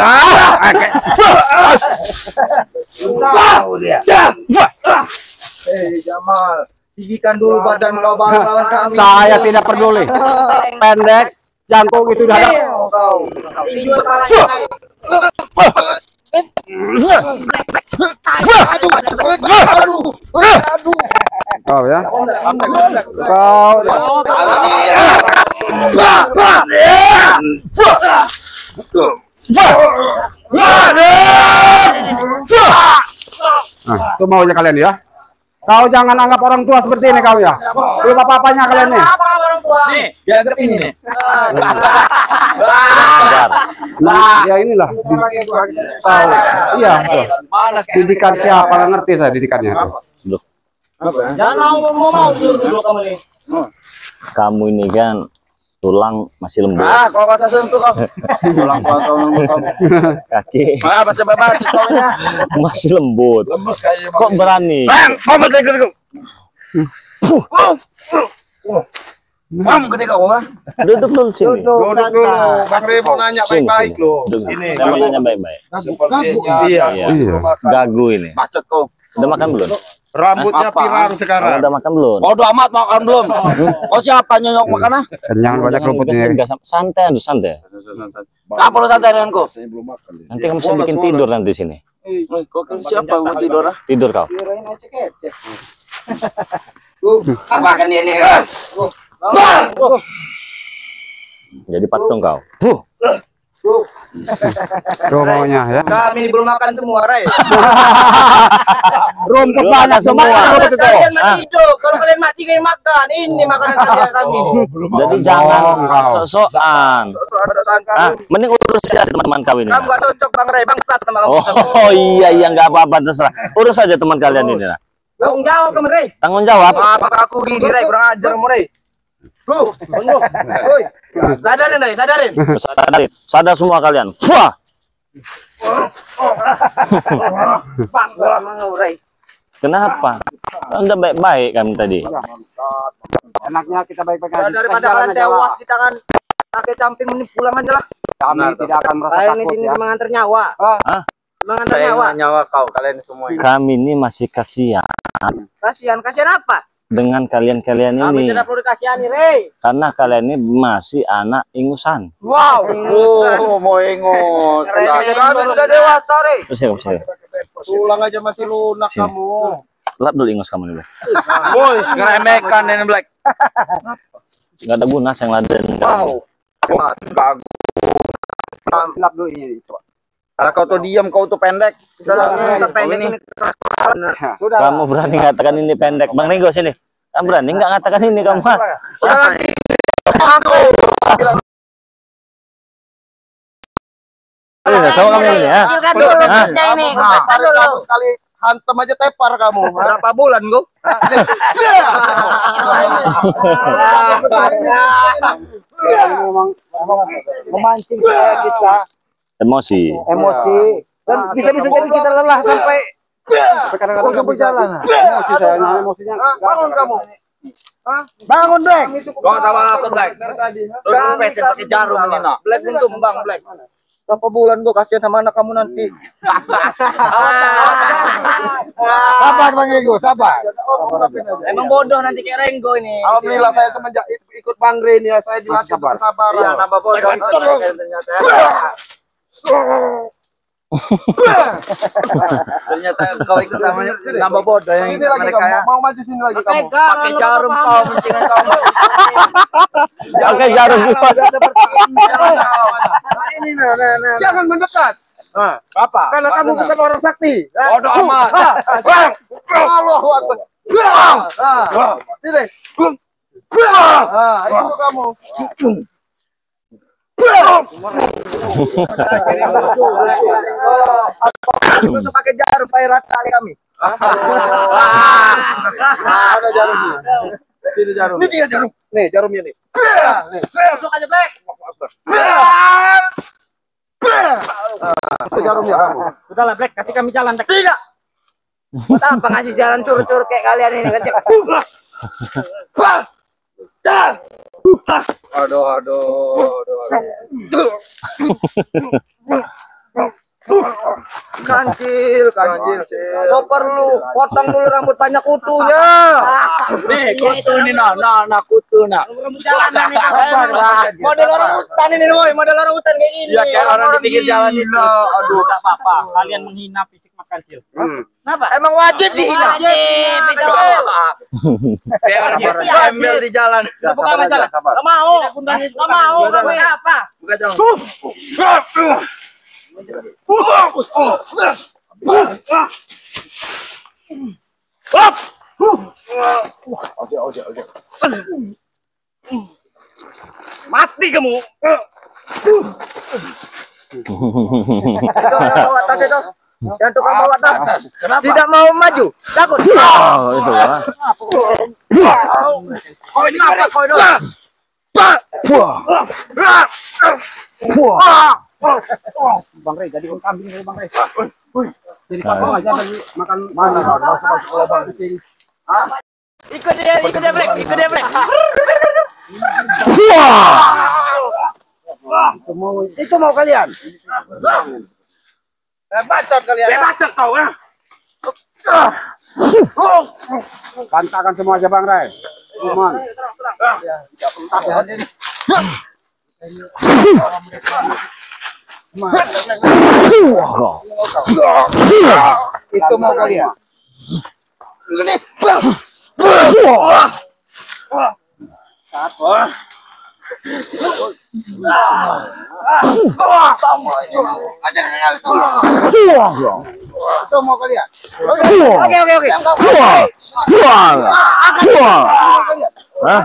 Tahu dia. Jamal, tinggikan dulu badan kau baru lawan kami. Saya tidak peduli. Pendek, jangkung itu dah. Kau ya. Kau. Nah, itu maunya kalian ya. Kau jangan anggap orang tua seperti ini kau ya. Belum apa-apanya kalian nih. Nih, dianggap ini nih. Nah, ya inilah. Tahu. Iya. Didikan siapa? Nggak ngerti saya didikannya. Loh, Jangan mau suruh dulu kamu nih. kamu ini kan tulang masih lembut. Kalau bahasa sentuh kau. Pulang kau. Kaki Baca contohnya. masih lembut. Lemes kayaknya. Kok berani? Gede kau mah. Duduk dulu sini. Duduk dulu. Bang Rey mau nanya Sini, baik-baik sini. loh. Duduk. Saya mau nanya baik-baik. Sepertinya. Iya. Iya. Gagu ini. Bacot kau. Udah makan belum? Rambutnya Apa? pirang Kamu sekarang. udah makan belum? Bodoh amat makan belum. Kau siapa nyonyok makan ah? Kenyang banyak rumput ini. Santai, aduh santai. Enggak perlu santai denganku. Saya belum makan. Nanti kamu bisa bikin tidur nanti di sini. Kau siapa mau tidur ah? Tidur kau. Apa kan dia nih? Jadi patung kau. Tuh maunya ya. Kami belum makan semua, Ray. Rumput banyak semua. Rumput itu. Kalian mati hidup. Kalau kalian mati kayak makan. Ini makanan kalian kami. Jadi jangan kau. sok-sokan. Mending urus aja teman-teman kau ini. Kamu gak cocok Bang Ray, bangsat sama kamu. Oh iya nggak apa-apa terserah. Urus aja teman kalian ini. Nah. Tanggung jawab kamu, Ray. Tanggung jawab. Apa aku gini, Ray? Kurang ajar kamu, Ray. Woi. Sadarin, Ray, sadarin. Sadar semua kalian. Wah. Bangsat sama kamu, Ray. Kenapa? Anda baik-baik kami tadi. Enaknya kita baik-baik aja. Daripada kalian tewas di tangan kakek camping, mending pulang aja lah. Kami tidak akan merasa Saya di takut sini ya. mengantar nyawa. Hah? Mengantar nyawa. Nyawa kau, kalian semua. Kami ini masih kasihan Kasihan apa? dengan kalian-kalian Kami ini. tidak perlu dikasihani, Ray. Karena kalian ini masih anak ingusan. Wow. Mau ingut. Kami sudah dewasa, Ray. Terus ya, terus ya. Tulang aja masih lunak Sini. kamu. Lap dulu ingus kamu nih. Black. Boys, ngeremekan ini Black. Nggak ada guna yang laden. Wow. Bagus. Lap dulu ini. Kalau kau tuh diam, kau tuh pendek. Sudah pendek ini. Kamu berani ngatakan ini pendek. Bang Ringo sini. Kamu berani nggak ngatakan ini kamu? Siapa? Aku. Tahu kamu ini ya? Sekali hantem aja tepar kamu. Berapa bulan kau? Memancing kita Emosi. emosi dan bisa-bisa jadi kita lelah sampai Kadang-kadang nggak bisa. Emosi saya, nah, emosinya. Bangun kamu. bangun Black. Kau sama aku Black. Suruh pesin pakai jarum ini nak. Black untuk Bang Black. Berapa bulan gua kasihan sama anak kamu nanti. Sabar Bang Renggo, sabar. Emang bodoh nanti kayak Renggo ini. Alhamdulillah saya semenjak ikut Bang Rey nih ya, saya dilatih Sabar. kesabaran. Iya, tambah bodoh. Ternyata kau ikut sama nambah bodoh yang Sini lagi mereka ya. kamu, mau maju sini lagi kamu. Pakai jarum kau mencintai kamu. Oke, jarum. Udah seperti ini. Ini nah. Jangan mendekat. Apa? Karena kamu bukan orang sakti. Bodoh amat. Bang, Allahu Akbar. Sini. Itu kamu. Untuk pakai jarum pakai rata kali kami. Ada jarumnya. Sini jarum. Ini tiga jarum. Nih jarumnya nih. Masuk aja Black. Itu jarumnya kamu. Sudahlah Black, kasih kami jalan. Tidak. Buat apa ngasih jalan cur-cur kayak kalian ini? Aduh. Kancil. Kau perlu potong dulu rambut banyak kutunya. Nih, kutu ini nah kutu nah. Jalanan nih model orang hutan ini, woi, model orang hutan kayak gini. Ya kayak orang di pinggir jalan itu. Aduh, Enggak apa-apa. Kalian menghina fisik Mat Kancil. kenapa? Emang wajib dihina. Kayak orang gembel di jalan. Bukan jalan. Enggak mau. Enggak mau. Apa? Buka jalan. Mati kamu. Bawa tas itu. Yang tukang bawa tas. Tidak mau maju. Takut. Oh, itu ya. Oh, ini apa kau itu? Bang Rey, jadi kambing dulu Bang Rey. Jadi Nah, apa aja lagi makan mana kalau sekolah Bang kecil. Ikut dia, Black. Itu mau kalian. Bacot kalian. Bacot kau ya. Kantakan semua aja Bang Rey. Cuman Itu mau kalian. Itu mau kalian. Oke. Hah?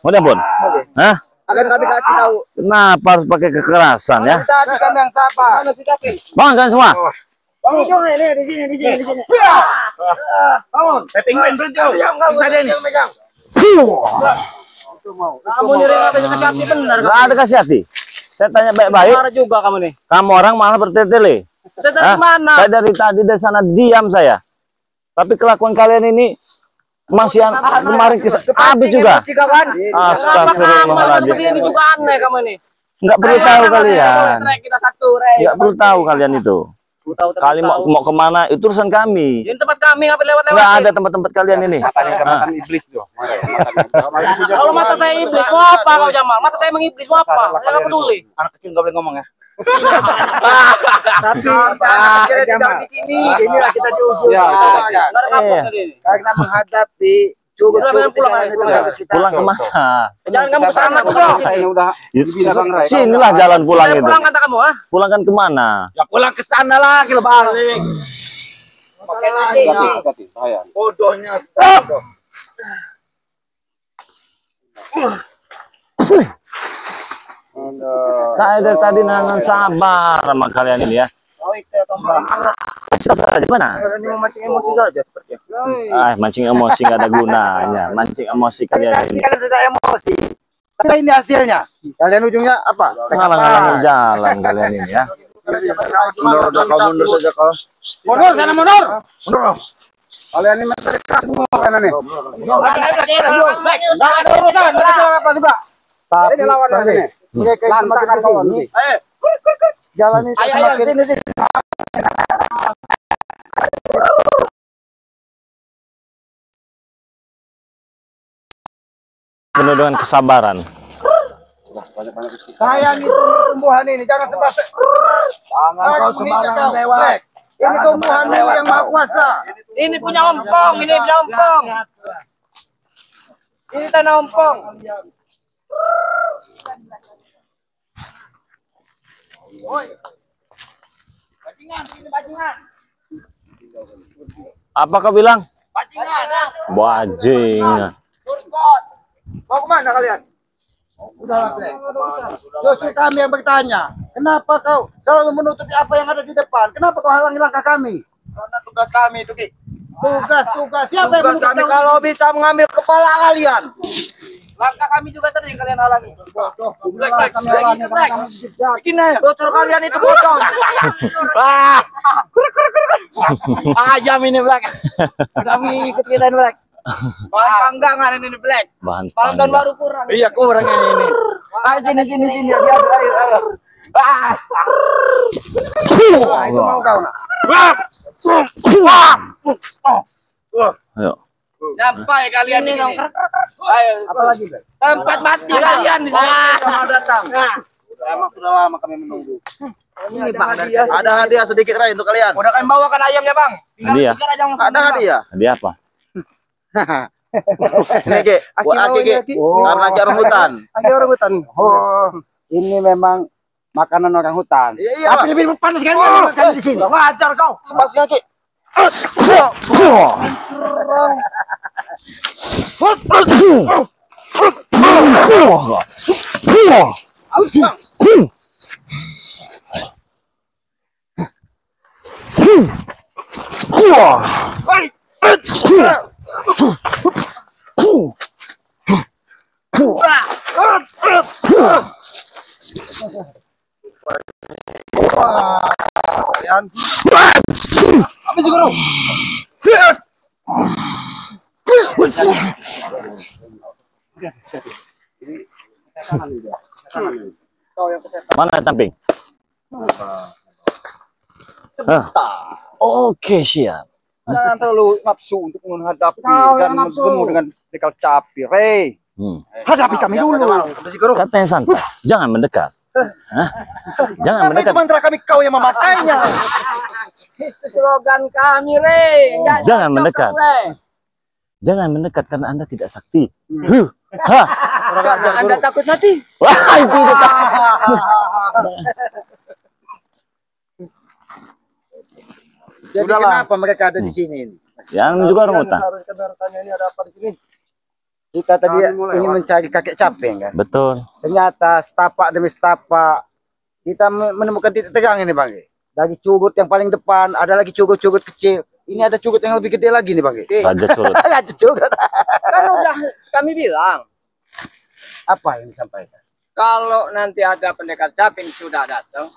Mau diampun? Hah? Akan kami kasih tahu. Kenapa harus pakai kekerasan ya? Tadi kami yang sabar. Bangun kan semua. Bangun di sini. Bangun. Penguin berhenti. Bisa dia nih. Kamu nyeri apa kasih hati benar. Gak ada kasih hati. Saya tanya baik-baik. Marah juga kamu nih. Kamu orang malah bertele-tele. Tetap Hah? mana? Saya dari tadi dari sana diam saya. Tapi kelakuan kalian ini masih yang kemarin habis juga. Astagfirullahaladzim. Sini juga aneh kamu nih. Nggak perlu tahu kalian. Kita satu, Rey. Nggak perlu tahu kalian itu. Kali mau kemana itu urusan kami. Ini tempat kami ngapain lewat-lewat. Nggak ada tempat-tempat kalian ini. makan iblis tuh. Kalau mata saya iblis, mau apa kau Jamal? Mata saya mengiblis, mau apa? Saya nggak peduli. Anak kecil nggak boleh ngomong ya. Tapi kita di sini. Inilah kita di ujung. Ya, Karena menghadapi Pulang kemana? Jangan kamu kesana dulu. Ini udah Sinilah jalan pulang Saya itu. pulang kata kamu, ah. Pulang kan kemana? Ya pulang ke sana lah, kita balik. Bodohnya. Saya dari tadi nahan sabar sama kalian ini ya. Sabar aja mana? Ini memancing emosi saja seperti itu. Mancing emosi nggak ada gunanya. Mancing emosi kalian ini. Kalian sudah emosi. Apa ini hasilnya? Kalian ujungnya apa? Ngalang-ngalangin jalan kalian ini ya. Mundur saja kau. mundur sana mundur. Kalian ini mereka semua kan nih. Enggak ada urusan, apa juga. Tapi lawan ini. Lantakan sini. Jalan ini semakin sini. Penuh dengan kesabaran. Sayang itu tumbuhan ini, jangan sebas. Jangan kau sembarangan lewat. Ini tumbuhan yang maha kuasa. Ini punya ompong, ini punya ompong. Ini tanah ompong. Bajingan. Apa kau bilang? Bajingan. Bajingan. Mau kemana kalian? Udahlah, Blek. Justru kami yang bertanya, kenapa kau selalu menutupi apa yang ada di depan? Kenapa kau halangi langkah kami? Karena tugas kami itu, Ki. Tugas. Siapa yang Tugas kami menutupi kalau bisa mengambil kepala kalian. Langkah kami juga sering kalian halangi. Black. Bikin aja. Bocor kalian itu bocor. Ayam ini Black. Kami ikut kalian Black. Bahan panggangan ini Black. Bahan Panggangan panggang. baru kurang. Iya kurang ini. Ayo sini. Ayo. Itu mau kau nak. Ayo. Sampai kalian di sini. Apa lagi, Bang? Tempat mati kalian di sini. Mau datang. Sudah lama kami menunggu. Ini Bang, ada hadiah sedikit Ray untuk kalian. Udah kalian bawakan ayamnya Bang. Hadiah. Ada hadiah. Hadiah apa? Ini Ki, buat Aki Ki. Karena ajar orang hutan. Aki orang hutan. Oh, ini memang makanan orang hutan. Iya. Tapi lebih panas kan makan di sini. Ngajar kau. Sepasnya Ki. Habis guru. Mana camping? Oke, siap. Jangan terlalu nafsu untuk menghadapi dan bertemu dengan dekal capi, Ray. Hadapi kami dulu. Katanya santai, jangan mendekat. Hah? Jangan mendekat. Mantra kami kau yang memakainya. Itu slogan kami, Ray. Jangan mendekat. Jangan mendekat karena Anda tidak sakti. Anda takut mati? Wah, itu tak. Jadi kenapa mereka ada di sini? Yang juga orang hutan. Ini ada apa di sini? Kita tadi ingin mencari kakek caping kan. Betul. Ternyata setapak demi setapak kita menemukan titik terang ini Bang. Dari curut yang paling depan ada lagi curut-curut kecil. Ini ada curut yang lebih gede lagi nih Bang. Raja Curut. Raja curut. Kan udah kami bilang. Apa yang disampaikan? Kalau nanti ada pendekar caping sudah datang,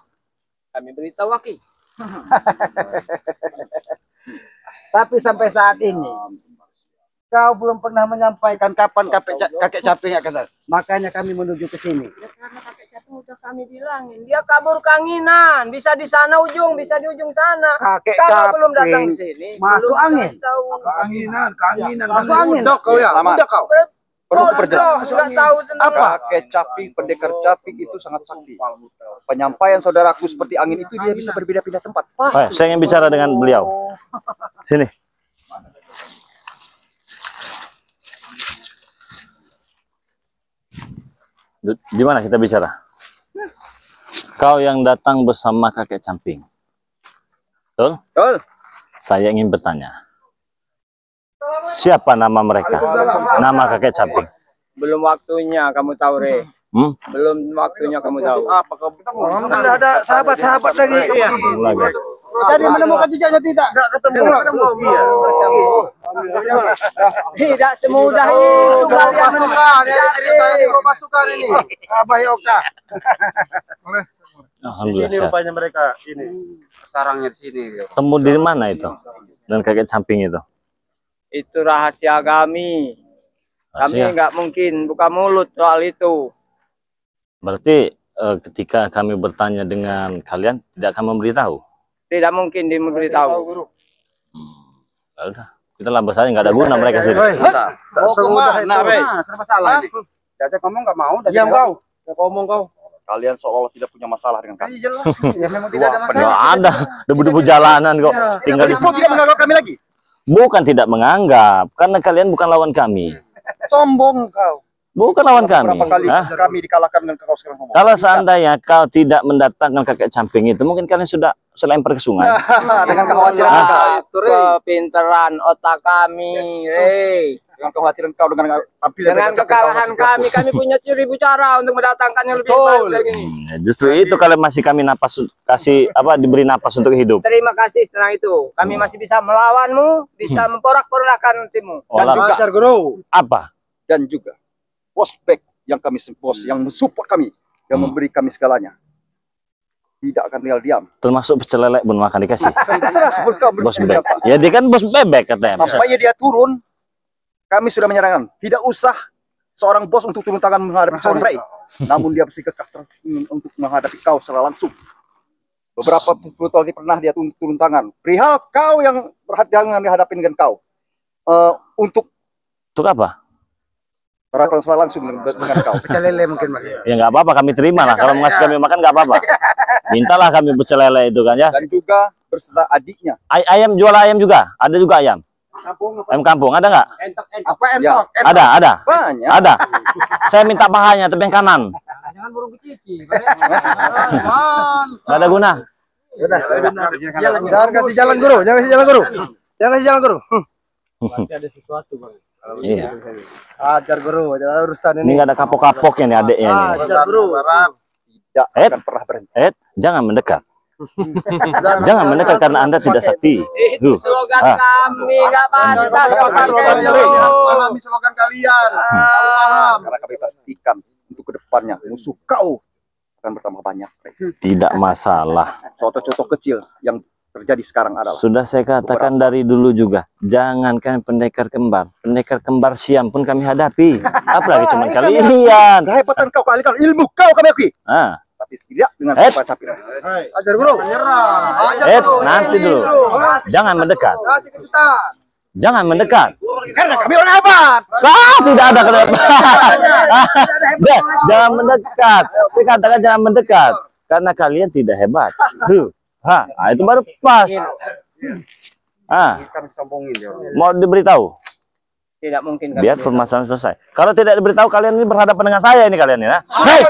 kami beritahu Aki. Tapi sampai saat ini kau belum pernah menyampaikan kapan kakek caping akan datang. Makanya kami menuju ke sini. Ya, karena kakek caping udah kami bilangin, dia kabur kanginan, bisa di sana ujung, bisa di ujung sana. Kakek Kalau belum datang caping ke sini, masuk belum angin. tahu. Kanginan. Masuk angin. Udah kau ya. Udah kau. Perlu perjelas. Nggak tahu tentang Kakek caping, pendekar caping itu sangat sakti. Penyampaian saudaraku seperti angin itu dia bisa berbeda-pindah tempat. Saya ingin bicara dengan beliau. Sini. Di mana kita bicara? Kau yang datang bersama kakek camping. Betul? Betul. Saya ingin bertanya. Siapa nama mereka? Nama kakek camping. Belum waktunya kamu tahu, Re. Belum waktunya kamu tahu. Apa kau Alhamdulillah ada sahabat-sahabat lagi. Iya. Lagi. Tadi menemukan jejaknya tidak? Tidak ketemu. Iya. Tidak semudah itu kalian Pasukan, ya cerita ini kok pasukan ini. Abah Yoka. Alhamdulillah. Sini Sehat. rupanya mereka ini. Sarangnya di sini. Temu di mana itu? Dan kakek camping itu? Itu rahasia kami. Kami Rahasia. nggak mungkin buka mulut soal itu. Berarti ketika kami bertanya dengan kalian tidak akan memberitahu. Tidak mungkin diberitahu. Ya udah, kita labas aja, nggak ada guna mereka sini. Tak semudah itu. Serba salah nih. Diajak ngomong nggak mau. Diam kau. Ngomong kau. Kalian seolah tidak punya masalah dengan kami. Ya memang tidak ada masalah. Nggak ada, debu-debu jalanan kok. Tinggal di Kau tidak menganggap kami lagi? Bukan tidak menganggap, karena kalian bukan lawan kami. Sombong kau. Bukan lawan kami. Berapa kali Hah? kami dikalahkan dengan kau sekarang ngomong? Kalau seandainya kau tidak mendatangkan kakek camping itu, mungkin kalian sudah lempar ke sungai. Dengan kekhawatiran kau. Kepinteran otak kami, Re. Dengan kekhawatiran kau dengan tampil Dengan kekalahan kami punya 1000 cara untuk mendatangkan yang lebih baik dari ini. Justru itu kalian masih kami napas, kasih apa, diberi napas untuk hidup. Terima kasih setelah itu. Kami masih bisa melawanmu, bisa memporak-porandakan timmu. Dan juga Guru. Apa? dan juga bos back yang kami bos yang mensupport kami, yang memberi kami segalanya. Tidak akan tinggal diam. Termasuk pecel lele pun makan dikasih. Terserah berkau Bos berpikir bebek. apa. Ya dia kan bos bebek katanya. Sampai dia turun, kami sudah menyerahkan. Tidak usah seorang bos untuk turun tangan menghadapi seorang Ray. Namun dia bersih kekeh terus untuk menghadapi kau secara langsung. Beberapa brutal pernah dia turun tangan. Perihal kau yang berhadapan dihadapin dengan kau. Untuk apa? berhadapan langsung dengan kau. Pecel lele mungkin Mas. Ya nggak apa-apa, kami terima lah. Kalau ngasih kami makan nggak apa-apa. Mintalah kami pecel lele itu kan ya. Dan juga berserta adiknya. Ayam, jual ayam juga? Ada juga ayam? Ayam kampung, ada nggak? Apa Ya. entok? Ada. Banyak. Ada. Saya minta pahanya, tapi yang kanan. Jangan burung kecici. Nggak ada guna. Jangan kasih jalan guru, jangan kasih jalan guru. Jangan kasih jalan guru. Ada sesuatu bang. Iya. Ajar guru, jangan urusan Ini nggak ada kapok-kapoknya nih adiknya ini. Ajar guru. Tidak akan pernah berhenti. Jangan mendekat. Jangan mendekat karena Anda tidak sakti. Slogan kami, nggak pantas. Pahami slogan kalian. Karena kami pastikan untuk kedepannya musuh kau akan bertambah banyak. Tidak masalah. Contoh-contoh kecil yang terjadi sekarang adalah Sudah saya katakan dari dulu juga. Jangankan pendekar kembar siam pun kami hadapi. Apalagi cuma kalian. kehebatan kau kali ilmu kau kami akui. Ah. Tapi tidak dengan capek. Ajar guru. Nanti dulu. Jangan mendekat. Kasih ke kita. Jangan mendekat. Karena kami orang hebat. Tidak ada kenapa. Jangan mendekat. Saya katakan jangan mendekat. Karena kalian tidak hebat. Itu baru pas. Mau diberitahu? Tidak mungkin. Biar permasalahan selesai. Kalau tidak diberitahu, kalian ini berhadapan dengan saya ini kalian ini. Hei!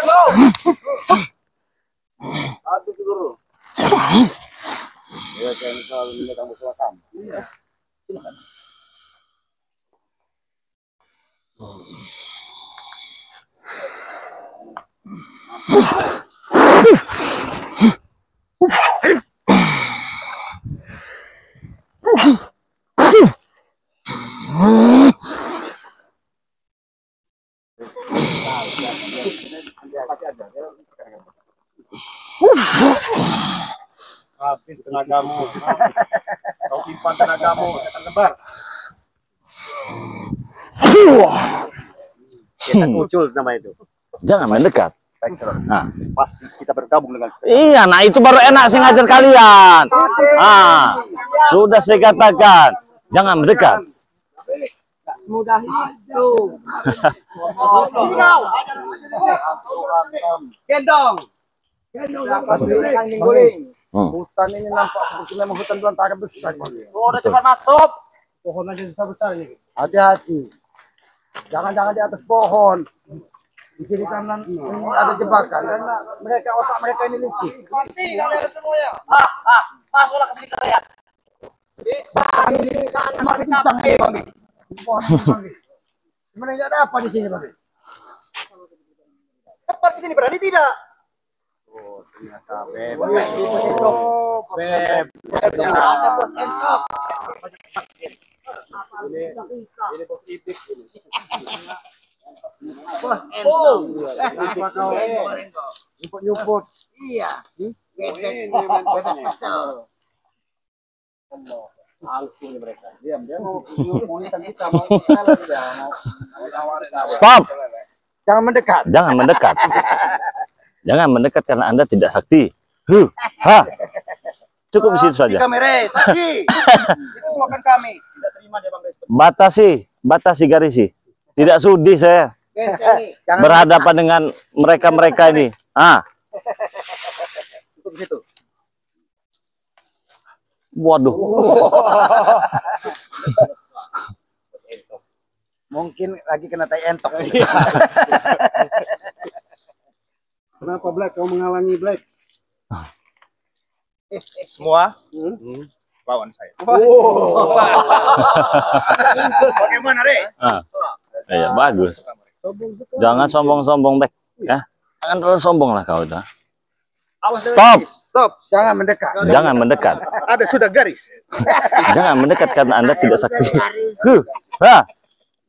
Habis tenagamu. Kau simpan tenagamu, akan lebar. Kita muncul nama itu. Jangan mendekat. Nah. Pas kita bergabung dengan Iya, nah itu baru enak saya ngajar kalian. Sudah saya katakan, jangan mendekat. Mudah itu. Gendong. Hutan ini nampak seperti memang hutan belantara besar. Udah cepat masuk. Pohon aja besar ini. Hati-hati. Jangan-jangan di atas pohon. Di kiri kanan ini ada jebakan karena otak mereka ini licik. Mati kalian semuanya. Masuklah ke sini kalian. Bisa ini kan kami. Sebenarnya ada apa di sini, Bang? Cepat di sini berani tidak? Nyuput. Iya. Stop. Jangan mendekat. Jangan mendekat. Jangan mendekat karena Anda tidak sakti. Cukup di situ saja. Kamera, sakti. Itu slogan kami. Batasi garisi. Tidak sudi saya berhadapan dengan mereka-mereka ini. Cukup situ. Waduh. Mungkin lagi kena tai entok. Kenapa Black? Kau menghalangi Black? Semua Lawan saya. bagaimana, Re? Iya, bagus. Jangan sombong-sombong, Black. Ya. Jangan terlalu sombong lah kau itu. Stop. Jangan mendekat. Jangan mendekat. Ada sudah garis. Jangan mendekat karena Anda tidak sakti.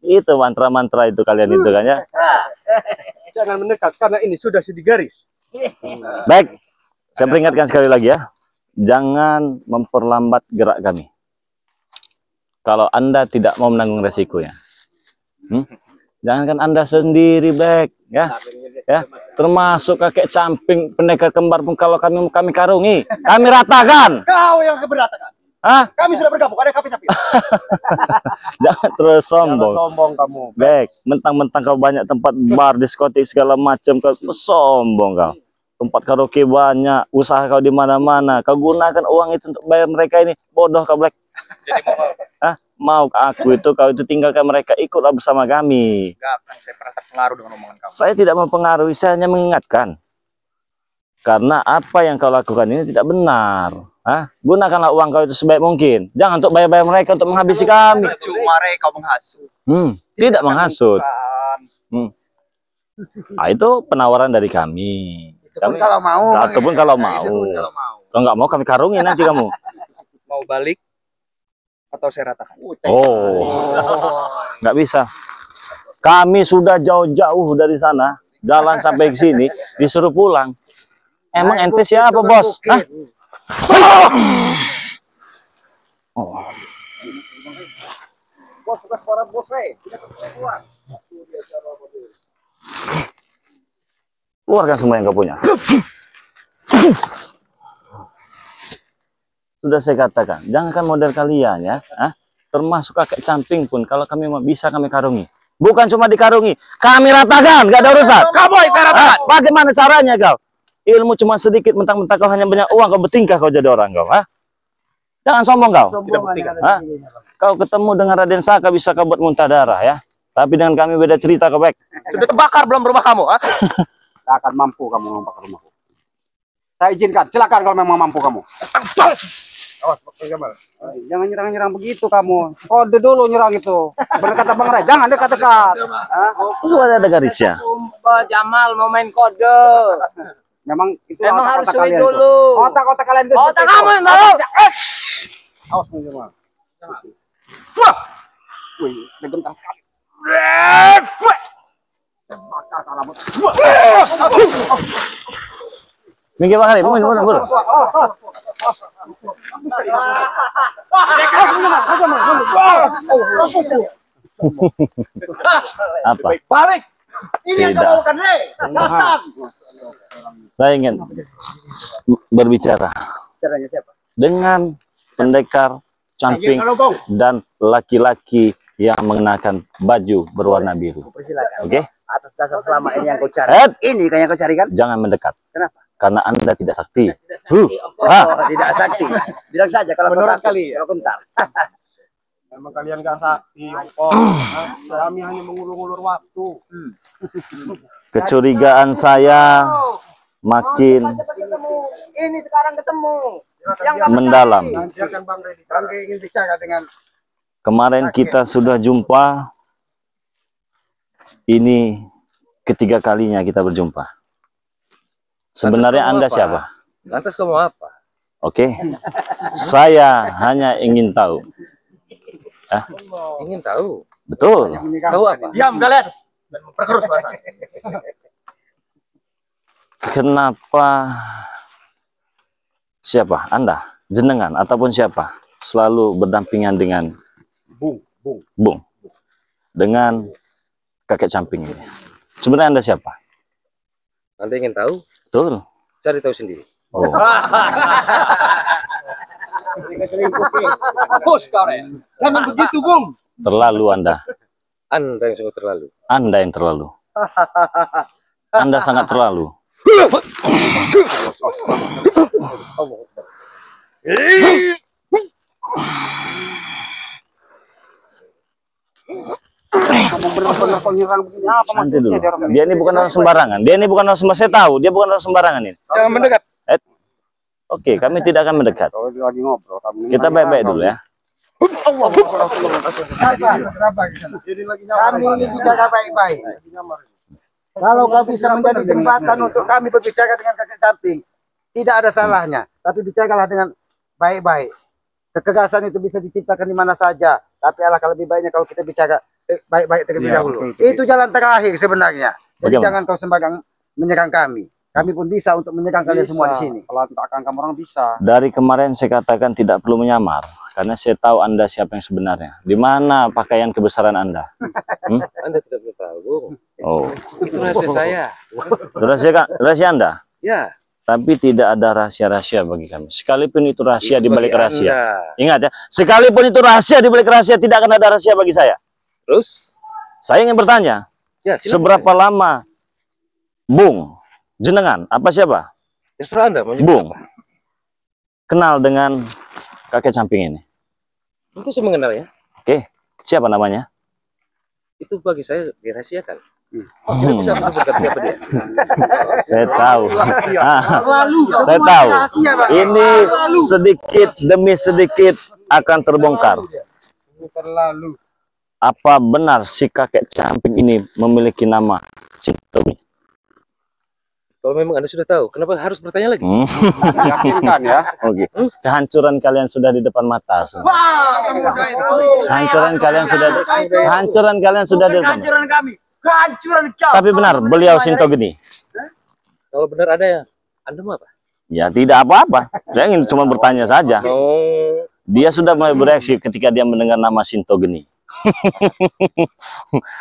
Itu mantra-mantra itu kalian itu kan ya. Jangan mendekat karena ini sudah di garis. Baik, saya peringatkan sekali lagi ya. Jangan memperlambat gerak kami. Kalau Anda tidak mau menanggung resikonya. Jangankan Anda sendiri, Black, ya. Ya, termasuk kakek camping pendekar kembar pun kalau kami karungi, kami ratakan. Kau yang keberatan. Hah? Kami sudah bergabung, ada kami sapi. Jangan terus sombong. Sombong kamu. Black, mentang-mentang kau banyak tempat bar, diskotik segala macam, kau sombong kau. Tempat karaoke banyak, usaha kau di mana-mana. Kau gunakan uang itu untuk bayar mereka ini. Bodoh kau, Black. Hah? Mau aku itu, kau itu tinggalkan mereka, ikutlah bersama kami. Enggak akan saya pernah terpengaruh dengan omongan kamu. Saya tidak mempengaruhi, saya hanya mengingatkan. Karena apa yang kau lakukan ini tidak benar. Hah? Gunakanlah uang kau itu sebaik mungkin. Jangan untuk bayar-bayar mereka untuk menghabisi kami. Cuma kau menghasut. Tidak menghasut. Nah, itu penawaran dari kami. Itu pun kalau mau. Ataupun kalau mau. Kalau nggak mau kami karungin nanti kamu. Mau balik atau saya ratakan? Oh, nggak bisa. Kami sudah jauh-jauh dari sana, jalan sampai ke sini, disuruh pulang. Emang ente siapa, bos? Hah? Oh. Bos, bukan suara bos, Keluarkan semua yang kau punya. Sudah saya katakan, jangankan model kalian ya, termasuk kakek camping pun kalau kami bisa kami karungi. Bukan cuma dikarungi, kami ratakan, gak ada urusan. Kamu yang saya ratakan. Bagaimana caranya kau? Ilmu cuma sedikit, mentang-mentang kau hanya banyak uang, kau bertingkah kau jadi orang kau. Jangan sombong kau. Kau ketemu dengan Raden Saka bisa kau buat muntah darah ya. Tapi dengan kami beda cerita kau, Bek. Sudah terbakar belum rumah kamu? Tak akan mampu kamu membakar rumahku. Saya izinkan, silakan kalau memang mampu kamu. Awas, Jangan nyerang-nyerang begitu kamu. Kode dulu nyerang itu. Benar kata Bang Ray, jangan dekat-dekat. Sudah ada garisnya. Sumpah Jamal mau main kode. Memang itu Emang harus otak-otak kalian dulu. itu. Otak-otak kalian itu. Otak kamu yang tahu. Awas Jamal. Wih, sebentar sekali. Bakar kalamat. Minggir Bang Ari, mundur. Apa? Balik. Ini yang Tidak. kau lakukan, Rey. Datang. Saya ingin berbicara Caranya siapa? dengan pendekar camping dan laki-laki yang mengenakan baju berwarna biru. Persilakan. Oke? Atas dasar selama ini yang kau cari. Ini kan yang kau cari kan? Jangan mendekat. Kenapa? Karena Anda tidak sakti. Oh, tidak sakti. Bilang saja kalau menurut kali. Kalau kental. Memang kalian gak sakti, kami hanya mengulur-ulur waktu. Kecurigaan saya makin Ini sekarang ketemu. Yang nggak mendalam. Silakan Bang Ray. Bang ingin bicara dengan Kemarin kita sudah jumpa. Ini ketiga kalinya kita berjumpa. Sebenarnya Anda siapa? Lantas kamu apa? Oke. Saya hanya ingin tahu. Ingin tahu. Betul. Tahu apa? Diam kalian. Perkeruh suasana. Kenapa siapa? Anda, jenengan ataupun siapa selalu berdampingan dengan Bung, dengan kakek camping ini? Sebenarnya Anda siapa? Anda ingin tahu? Betul. Cari tahu sendiri. Oh. Bos kau, Rey. Jangan begitu, Bung. Terlalu Anda. Anda yang sungguh terlalu. Anda yang terlalu. Anda sangat terlalu. Kamu benar-benar penyerang begini apa Santai dulu. maksudnya dia orang ini? Dia ini bukan orang sembarangan. Dia ini bukan orang sembarangan. Saya tahu dia bukan orang sembarangan ini. Jangan mendekat. Oke, kami tidak akan mendekat. Kalau dia lagi ngobrol, kamu Kita baik-baik dulu ya. kami ini bicara baik-baik. Kalau kau bisa menjadi jembatan untuk kami berbicara dengan kakek camping, tidak ada salahnya. Tapi bicaralah dengan baik-baik. Kekerasan itu bisa diciptakan di mana saja. Tapi alangkah lebih baiknya kalau kita bicara baik-baik terlebih dahulu. Itu jalan terakhir sebenarnya. Jadi Bagaimana? jangan kau sembarang menyerang kami. Kami pun bisa untuk menyerang kalian semua di sini. Kalau tak kamu orang bisa. Dari kemarin saya katakan tidak perlu menyamar, karena saya tahu Anda siapa yang sebenarnya. Di mana pakaian kebesaran Anda? Anda tidak perlu tahu, Bung. Oh, Itu rahasia saya. rahasia Anda. Ya. Tapi tidak ada rahasia-rahasia bagi kami. Sekalipun itu rahasia di balik bagi rahasia. Anda. Ingat ya, sekalipun itu rahasia di balik rahasia, tidak akan ada rahasia bagi saya. Terus? Saya ingin bertanya, Ya, silakan. seberapa lama Bung, jenengan, apa siapa? Terserah Anda. Mau Bung, kenal dengan kakek camping ini? Itu saya mengenal ya. Oke, siapa namanya? Itu bagi saya dirahasiakan. Tidak bisa aku sebutkan siapa dia. Saya tahu. Saya tahu. Ini sedikit demi sedikit akan terbongkar. Terlalu. Apa benar si kakek camping ini memiliki nama Sintomi? Kalau memang Anda sudah tahu, kenapa harus bertanya lagi? Yakinkan ya. Oke. Kehancuran kalian sudah di depan mata semua. Kehancuran kalian sudah di depan. Kehancuran kami. Kehancuran kau. Tapi benar, beliau Sinto Geni. Kalau benar ada ya, Anda mau apa? Ya tidak apa-apa. Saya ingin cuma bertanya saja. Mau Dia sudah mulai bereaksi ketika dia mendengar nama Sinto Geni.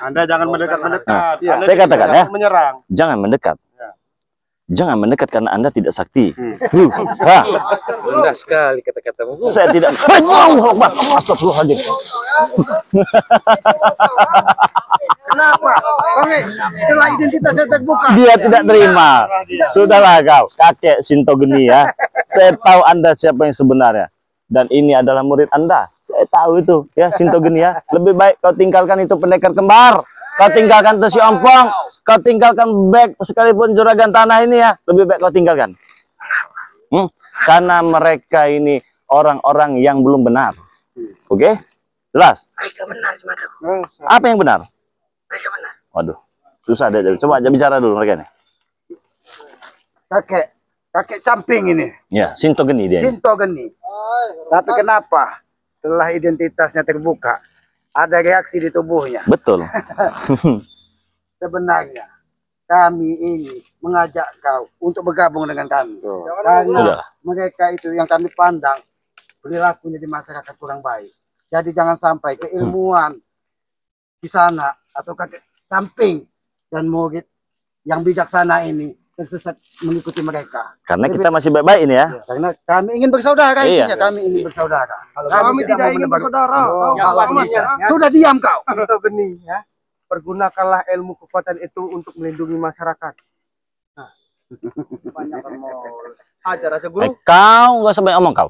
Anda jangan mendekat-mendekat. Nah, saya katakan ya, menyerang. jangan mendekat. Jangan mendekat karena Anda tidak sakti. rendah sekali kata-katamu. Bung. Saya tidak. Astagfirullahaladzim. Kenapa? Oke, setelah identitasnya terbuka. Dia tidak terima. Sudahlah kau, kakek Sinto Geni ya. Saya tahu Anda siapa yang sebenarnya. Dan ini adalah murid Anda. Saya tahu itu ya, Sinto Geni ya. Lebih baik kau tinggalkan itu pendekar kembar. Kau tinggalkan itu si Ompong. Kau tinggalkan bek sekalipun juragan tanah ini ya. Lebih baik kau tinggalkan. Karena mereka ini orang-orang yang belum benar. Oke? Jelas? Mereka benar mataku. Apa yang benar? Mereka benar. Waduh, susah deh. Coba aja bicara dulu mereka nih. Kakek camping ini. Ya, Sinto Geni dia. Sinto Geni. Tapi kenapa setelah identitasnya terbuka ada reaksi di tubuhnya? Betul. Sebenarnya kami ini mengajak kau untuk bergabung dengan kami. Karena Sudah. mereka itu yang kami pandang perilakunya di masyarakat kurang baik. Jadi jangan sampai keilmuan di sana atau kakek camping dan murid yang bijaksana ini tersesat mengikuti mereka. Karena kita masih baik-baik ini ya. Karena kami ingin bersaudara, Iya. intinya kami ingin bersaudara. Kami tidak ingin bersaudara. Sudah diam kau. Sinto Geni ya. Pergunakanlah ilmu kekuatan itu untuk melindungi masyarakat. Ajar aja guru. Kau nggak usah banyak omong kau.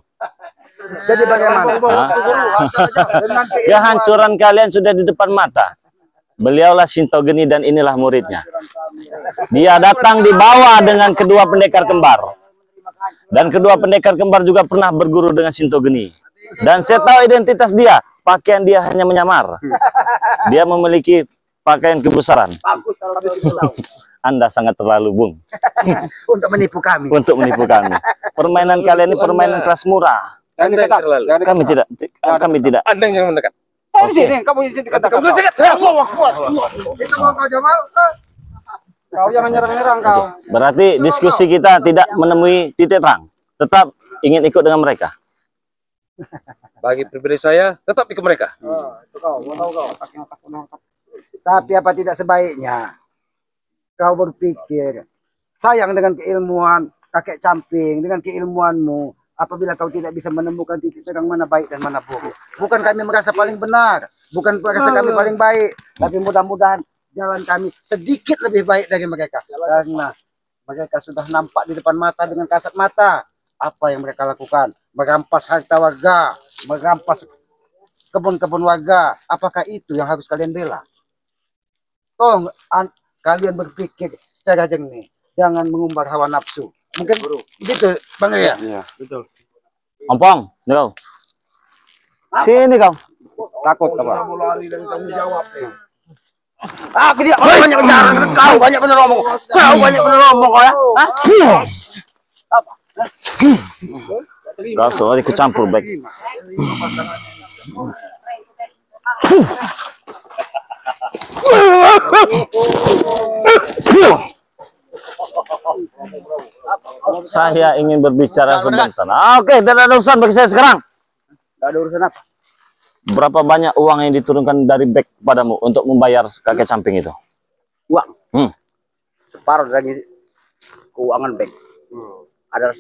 Jadi bagaimana? Kehancuran kalian sudah di depan mata. Beliaulah Sinto Geni dan inilah muridnya. Dia datang dibawa dengan kedua pendekar kembar. Dan kedua pendekar kembar juga pernah berguru dengan Sinto Geni. Dan saya tahu identitas dia. Pakaian dia hanya menyamar. Dia memiliki pakaian kebesaran. Anda sangat terlalu, Bung. Untuk menipu kami. Untuk menipu kami. Permainan kalian ini permainan kelas murah. Anda yang terlalu. Kami tidak. Anda yang jangan mendekat. Saya di sini, kamu di sini katakan. Kamu dekat. Itu mau kau Jamal? Kau jangan nyerang-nyerang kau. Berarti diskusi kita tidak menemui titik terang. Tetap ingin ikut dengan mereka. Bagi pribadi saya, tetap ikut mereka. Tapi apa tidak sebaiknya kau berpikir sayang dengan keilmuan kakek camping, dengan keilmuanmu, apabila kau tidak bisa menemukan titik terang mana baik dan mana buruk. Bukan kami merasa paling benar, bukan merasa kami paling baik, tapi mudah-mudahan jalan kami sedikit lebih baik dari mereka. Karena mereka sudah nampak di depan mata dengan kasat mata apa yang mereka lakukan, merampas harta warga, merampas kebun-kebun warga. Apakah itu yang harus kalian bela? Tolong kalian berpikir secara jernih, jangan mengumbar hawa nafsu. Mungkin begitu, Bang ya? Iya, betul. Ompong, nih kau. Sini kau. Takut apa? Aku tidak banyak bicara. Kau banyak bener ngomong. Kau banyak bener ngomong kau ya. Kau soal ikut campur baik. Saya ingin berbicara sebentar. Oke, tidak ada urusan bagi saya sekarang. Enggak ada urusan apa? Berapa banyak uang yang diturunkan dari bank padamu untuk membayar kakek camping itu? Uang. Hmm. Separuh dari keuangan bank. Ada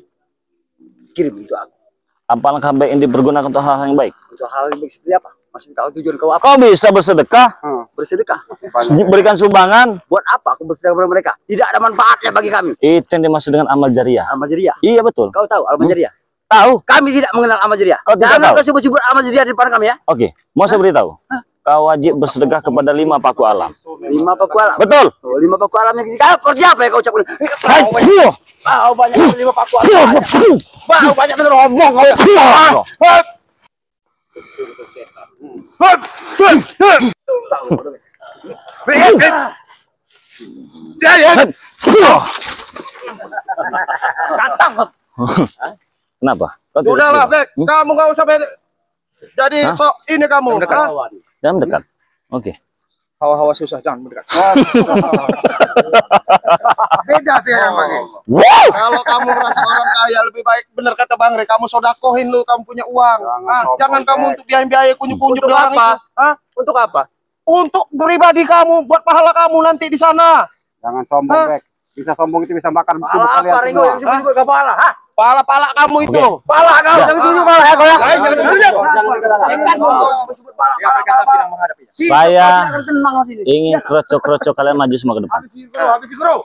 kirim itu aku. Apakah bank ini dipergunakan untuk hal yang baik? Untuk hal yang baik seperti apa? Masih tahu tujuan kau apa? Kau bisa bersedekah, Bersedekah. berikan sumbangan. Buat apa aku bersedekah kepada mereka? Tidak ada manfaatnya bagi kami. Itu yang dimaksud dengan amal jariah. Amal jariah. Iya betul. Kau tahu amal jariah? Tahu? Kami tidak mengenal amal jariah. Kau tidak Jangan tahu? kau sebut-sebut amal jariah di depan kami ya. Oke, mau saya beritahu. Kau wajib bersedekah kepada 5 paku alam. 5 paku alam. Betul. Oh, 5 paku alam yang kau kerja apa ya kau ucapkan? Bau banyak 5 paku alam. Bau banyak bener omong kau. Kenapa? Kau tidak Udahlah, setuju? Bek. Kamu enggak usah jadi sok ini kamu. Jangan mendekat. Oke. Hawa-hawa susah, jangan mendekat. Beda sih yang pakai. Kalau kamu merasa orang kaya lebih baik, bener kata Bang Re, kamu sodakohin lu, kamu punya uang. Jangan kamu untuk biaya-biaya kunjuk-kunjuk Untuk orang apa? itu. Hah? Untuk apa? Untuk pribadi kamu, buat pahala kamu nanti di sana. Jangan sombong, Hah? Bek. Bisa sombong itu bisa makan tubuh Apa kalian Ringo semua. yang sebut-sebut kepala? Hah? Pahala-pahala kamu itu. Pala kau, jangan sebut pala ya kau ya. Jangan Sebut pala, pala. Saya ingin kroco-kroco kalian maju semua ke depan. Habis guru.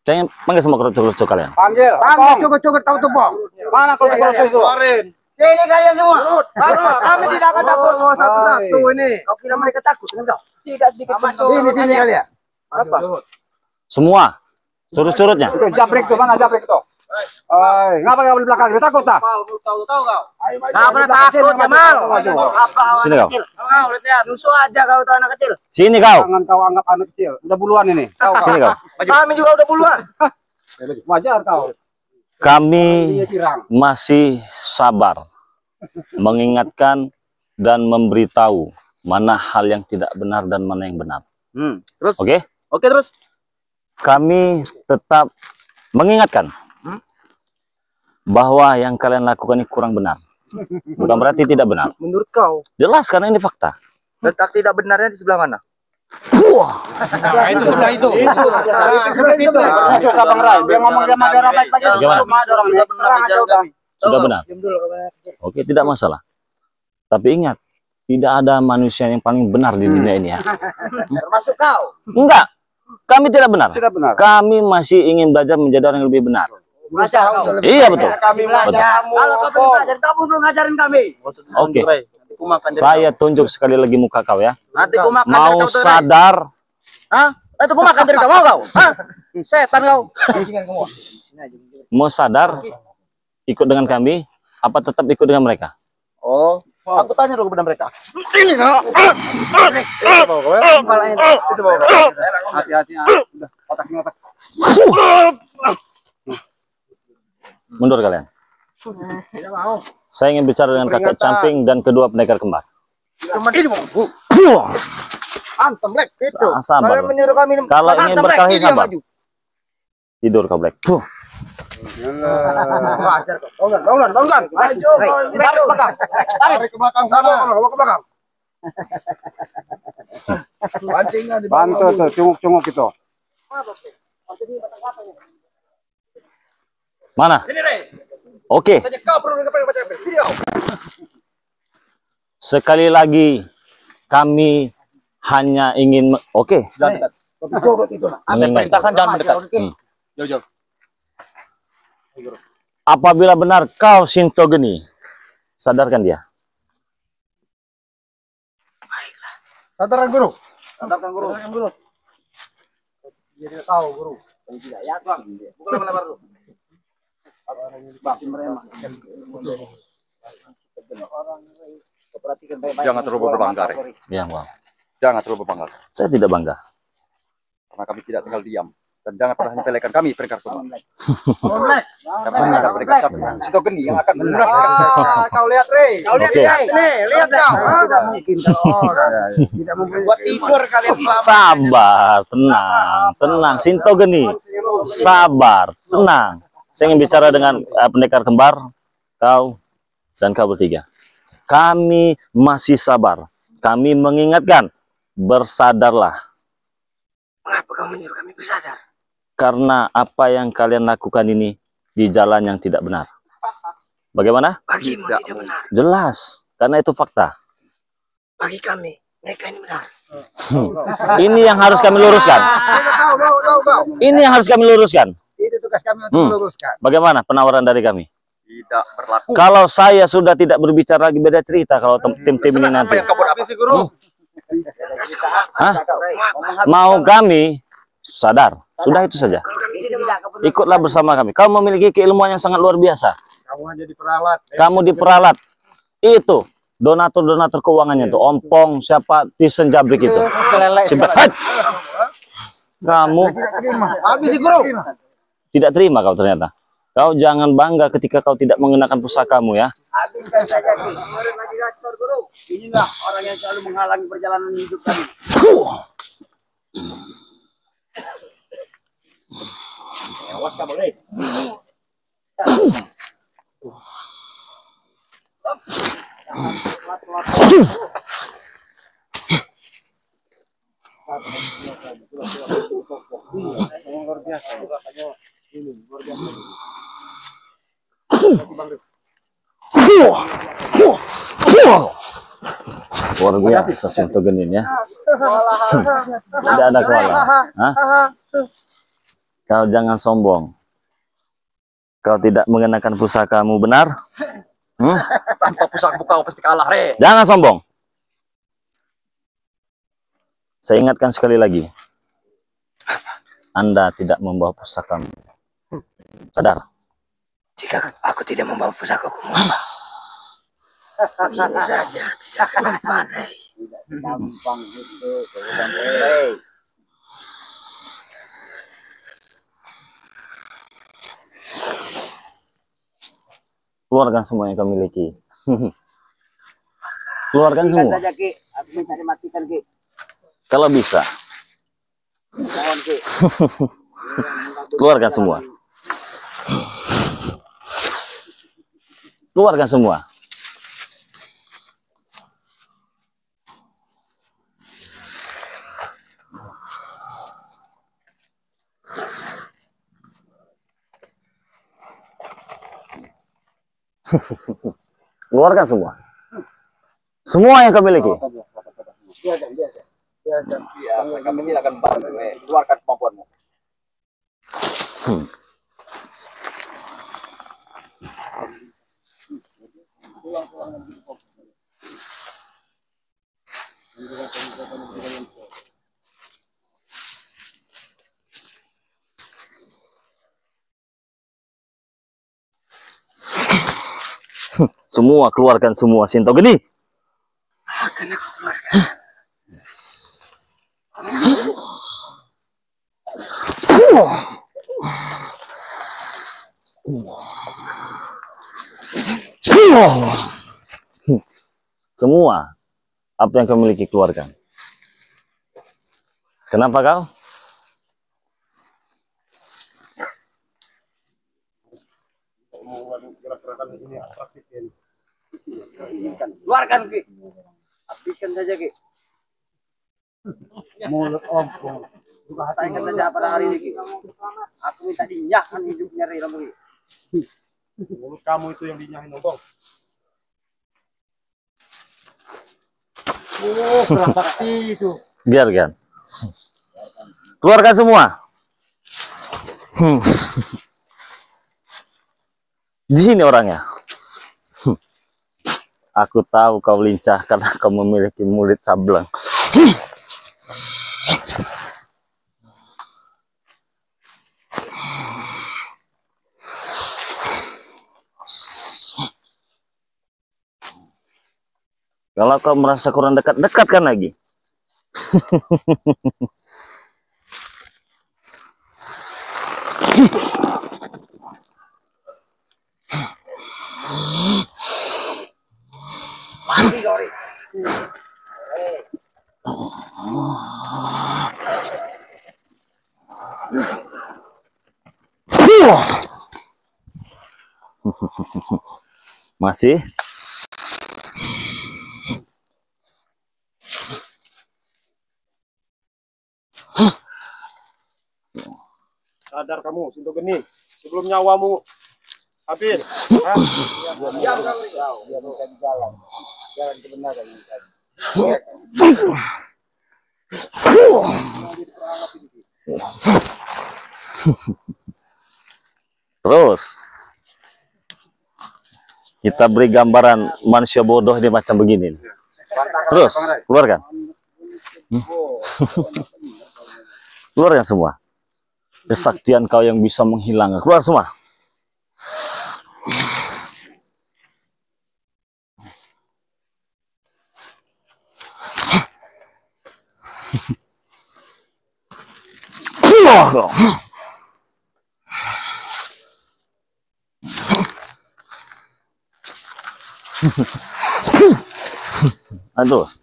Saya ingin panggil semua kroco-kroco kalian. Panggil, Panggil cukup-cukup kau tuh, Bang. Mana kalau itu? Kemarin. Sini kalian semua. Kami tidak akan takut. Satu-satu ini. Kau kira mereka takut dengan kau? Tidak sedikit. Sini kalian. Apa? Semua. Surut-surutnya. Itu jabrik tuh, mana jabrik tuh? Ngapa kamu di belakang? Lu takut tak? Tahu kau. Nggak pernah takut, Jamal. Apa Sini kau. lihat. Musuh aja kau tuh anak kecil. Sini kau. Jangan kau anggap anak kecil. Udah buluan ini. Sini kau. Kami juga udah puluhan. Wajar kau. Kami Iya, pirang. masih sabar mengingatkan dan memberitahu mana hal yang tidak benar dan mana yang benar. Terus? Oke? Oke terus. Kami tetap mengingatkan bahwa yang kalian lakukan ini kurang benar. Bukan berarti tidak benar. Menurut kau, Jelas karena ini fakta. letak tidak benarnya di sebelah mana? Itu sudah itu. Seperti itu. Susah Bang Rai. Dia ngomong dia madara baik lagi. Gimana? Sudah benar aja udah. Sudah benar. Oke, tidak masalah. Tapi ingat, tidak ada manusia yang paling benar di dunia ini ya. Termasuk kau. Enggak. Kami tidak benar. Tidak benar. Kami masih ingin belajar menjadi orang yang lebih benar. Belajar. Iya betul. Kami belajar. Kalau kau pengen belajar, kamu perlu ngajarin kami. Oke. Saya tunjuk sekali lagi muka kau ya. Nanti ku makan Mau dari kau, Tere. sadar, Hah? Nanti ku makan dari kau, mau kau? Hah? Setan kau. mau sadar, ikut dengan kami, apa tetap ikut dengan mereka? Oh, aku tanya dulu kepada mereka. Ini kau. Itu bawa. Hati-hati. Udah, otak. Mundur kalian. Saya ingin bicara dengan kakek camping dan kedua pendekar kembar. Ini mau. Antem Black. Itu. Sabar. Kalian menyuruh kami. Kalau ingin Antem, Black. berkelahi Ini yang sabar. maju. Tidur kau Black. Wajar kau. Bangun. Maju. Tarik ke belakang. Tarik ke belakang sana. Bawa ke belakang. Pancingnya di bawah. Bantu tuh, cunguk-cunguk itu. Mana? Ini Re. Oke. Tanya kau perlu baca video. Sekali lagi, kami hanya ingin... Oke. Mengingat. jangan mendekat. Jauh-jauh. Apabila benar kau Shinto Geni, sadarkan dia. Sadarkan guru. Jadi tahu, Guru. Tidak ya, Bang. Bukan lebar dulu. Jangan terlalu berbangga, Re. Ya, Bang. Jangan terlalu berbangga. Saya tidak bangga. Karena kami tidak tinggal diam. Dan jangan pernah menyepelekan kami Pendekar Kembar. Komplek. Karena ada Pendekar Kembar Sito Geni yang akan menunaskan. Kau lihat, Re. Kau lihat, Oke. ini, lihat kau. Tidak mungkin kalau orang tidak Buat tidur kalian selama. Sabar, tenang, tenang. Sinto Geni, sabar, tenang. Saya ingin bicara dengan pendekar kembar, kau dan kau bertiga. Kami masih sabar. Kami mengingatkan, bersadarlah. Mengapa kau menyuruh kami bersadar? Karena apa yang kalian lakukan ini di jalan yang tidak benar. Bagaimana? Bagimu tidak benar. Jelas, karena itu fakta. Bagi kami, mereka ini benar. Ini yang harus kami luruskan. Kita tahu kau. Ini yang harus kami luruskan. Itu tugas kami untuk meluruskan. Bagaimana penawaran dari kami? Tidak berlaku. Kalau saya sudah tidak berbicara lagi, beda cerita kalau tim ini nanti. Apa yang kau buat apa? Hah? Mau kami sadar, sudah itu saja. Kalau kami tidak mau. Ikutlah bersama kami. Kau memiliki keilmuan yang sangat luar biasa. Kamu hanya diperalat. Kamu diperalat. Itu donatur keuangannya tuh, Ompong, siapa, Tisen Jabrik itu. Cepat. Kamu Habis guru. tidak terima kau ternyata. Kau jangan bangga ketika kau tidak mengenakan pusakamu ya. Habiskan saja, Ki. Kemarin lagi gacor, Guru. Inilah orang yang selalu menghalangi perjalanan hidup kami. Awas kamu, Le. Luar biasa Sinto Geni ya. Tidak ada kewalahan. Hah? Kau jangan sombong. Kau tidak mengenakan pusakamu, benar? Tanpa pusaka kau pasti kalah, Re. Jangan sombong. Saya ingatkan sekali lagi. Anda tidak membawa pusakamu. Sadar. Jika aku tidak membawa pusakaku, mengapa? Begini saja, tidak mempan, Rey. Gampang gitu. Keluarkan semua yang kau miliki. Keluarkan semua. saja, Ki. Aku minta dimatikan, Ki. Kalau bisa. Mohon, Ki. Keluarkan semua. Keluarkan semua. Keluarkan semua. Semua yang kau miliki. Ya, kami tidak akan bantu, Re. Keluarkan kemampuanmu. Semua keluarkan semua Sinto Geni. Akan aku keluarkan. Semua apa yang kau miliki keluarkan. Kenapa kau? Keluarkan, Ki. Habiskan saja, Ki. Mulut ompong. Selesaikan saja pada hari ini, Ki. Aku minta dinyahkan hidupnya, Rey, kamu, Ki. Mulut kamu itu yang dinyahin ompong. Oh, sakti itu. Biarkan. Keluarkan semua. Di sini orangnya. Aku tahu kau lincah karena kau memiliki mulut sableng. Kalau kau merasa kurang dekat, dekatkan lagi. Masih. Sadar kamu, Sinto Geni, sebelum nyawamu habis. Diam kamu. Dia bukan jalan. Jalan kebenaran. Terus kita beri gambaran manusia bodoh ini macam begini. Terus keluarkan. Keluarkan semua. Kesaktian kau yang bisa menghilangkan. Keluar semua. Terus.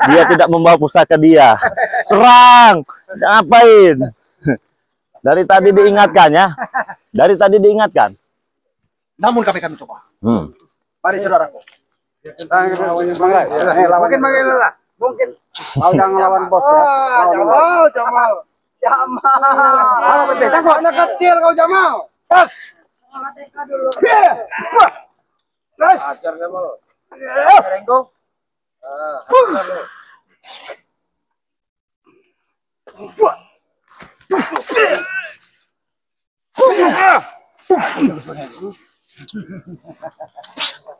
Dia tidak membawa pusaka dia. Serang. Ngapain? Dari tadi diingatkan ya. Dari tadi diingatkan. Namun kami coba. Mari saudaraku. Mungkin lah. Mungkin. Kau jangan lawan bos ya. Jamal. Anak kecil kau Jamal. Ajar Jamal. Renggo.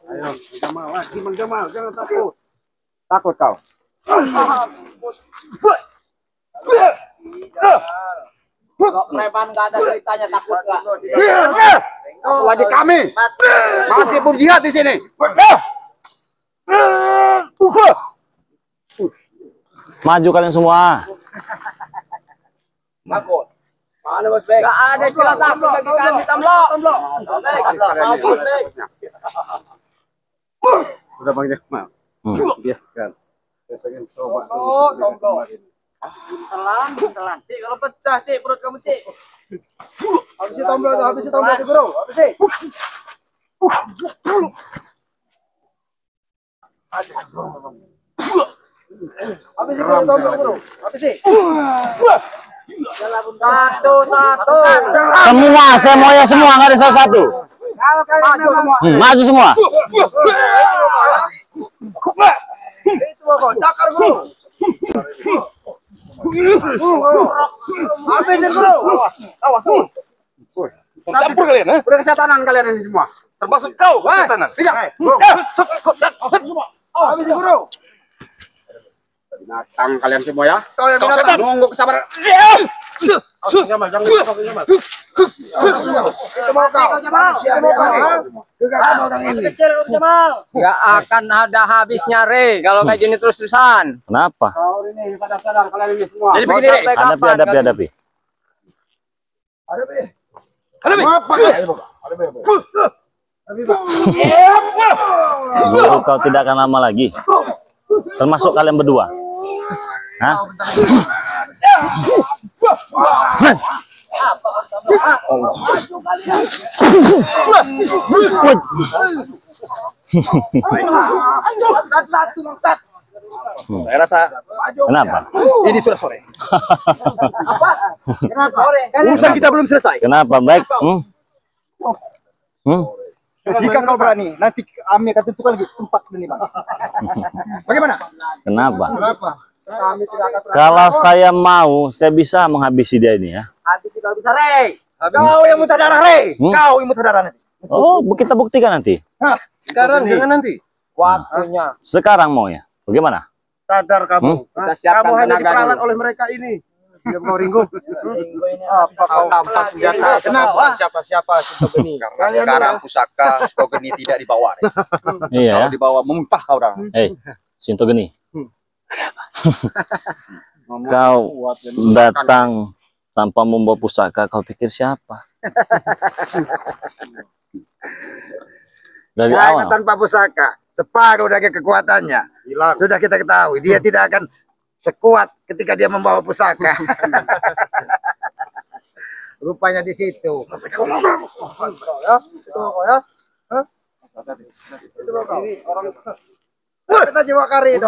Ayo, Jamal lagi, Bang Jamal, jangan takut. Takut kau. Preman nggak ada ceritanya takut nggak? Wajib kami. Masih berjihad di sini. Maju kalian semua. Takut. Mana bos Bek? Nggak ada istilah takut bagi kami Tamlo. Udah Bang Jamal. Dia kan. Saya pengen coba. Telan. Cik, kalau pecah Cik perut kamu Cik. Habis itu bro. Habis. Habis itu bro. Habis. Satu. Semua, semuanya semua, nggak ada salah satu. Maju semua. Itu kok cakar bro. Habisin bro. Awas. Campur kalian, ha? Udah kesetanan kalian ini semua. Termasuk kau, kesetanan. Tidak. Habisin bro. Binatang kalian semua ya. Kau yang Setan. Nunggu kesabaran. Jamal, jangan Jamal. Itu mau kau. Siapa kau? Nggak akan ada habisnya Re kalau kayak gini terus-terusan. Kenapa? Kau ini sadar kalian ini semua. Jadi begini Re. Hadapi. Baru kau tidak akan lama lagi. Termasuk kalian berdua. Hah? Saya rasa Kenapa? ini sudah sore. Kenapa? Urusan kita belum selesai. Kenapa, Baik? Jika kau berani, nanti kami akan tentukan lagi tempat ini, Bang. Bagaimana? Kenapa? Kami tidak akan Kalau saya mau, saya bisa menghabisi dia ini ya. Habis kalau bisa Re. Kau yang muntah darah, Rey. Hmm? Kau yang muntah darah nanti. Oh, kita buktikan nanti. Sekarang jangan nanti. Waktunya. Sekarang mau ya? Bagaimana? Sadar kamu. Kita siapkan Kamu hanya tenaga diperalat dulu. oleh mereka ini. Diam kau Ringo. Apa kau nampak senjata? Kenapa? Siapa-siapa Sinto Geni? Karena sekarang pusaka Stogeni tidak dibawa, Rey. Iya. Kalau dibawa muntah kau darah. Hei, Sinto Geni. Kau datang tanpa membawa pusaka, kau pikir siapa? Dari awal. Tanpa pusaka, separuh dari kekuatannya sudah kita ketahui. Dia tidak akan sekuat ketika dia membawa pusaka. Rupanya di situ. Kita jiwa kari itu.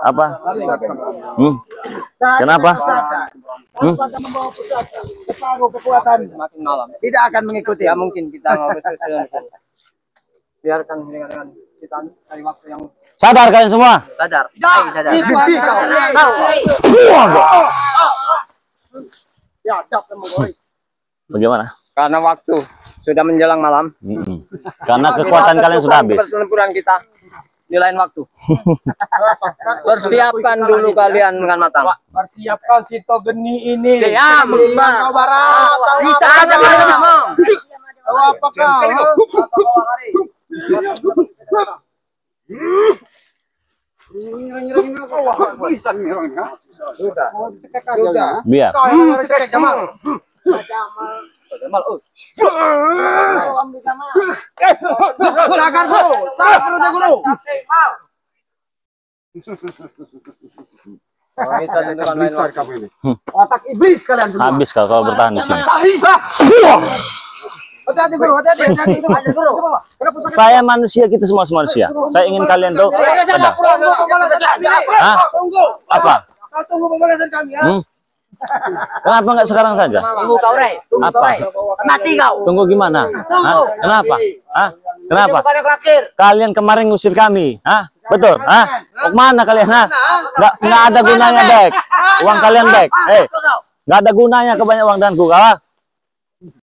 Apa? Kenapa? Separuh kekuatan makin malam tidak akan mengikuti. Ya mungkin kita harus biarkan dengan kita cari waktu yang Sadar kalian semua? sadar. Sadar. Bagaimana? Karena waktu sudah menjelang malam. Karena kekuatan kalian sudah habis. Pertempuran kita di lain waktu. Persiapkan dulu kalian dengan matang. Persiapkan Sito Geni ini. Diam. Barat. Bisa aja ngomong. Apa Sudah. Biar. Otak iblis kalian semua. Habis kalau bertahan di sini. Hati-hati guru, hati-hati guru. Saya manusia, kita semua manusia. Saya ingin kalian tahu ada. Hah? Apa? Tunggu pembalasan kami ya. Kenapa nggak sekarang saja? Tunggu kau, Rey. Apa? Mati kau. Tunggu gimana? Hah? Kenapa? Hah? Kenapa? Terakhir. Kalian kemarin ngusir kami, hah? Betul, hah? Mau kemana kalian, hah? Nggak ada gunanya, Bek. Uang kalian, Bek. Nggak ada gunanya kebanyak uang danku, kah?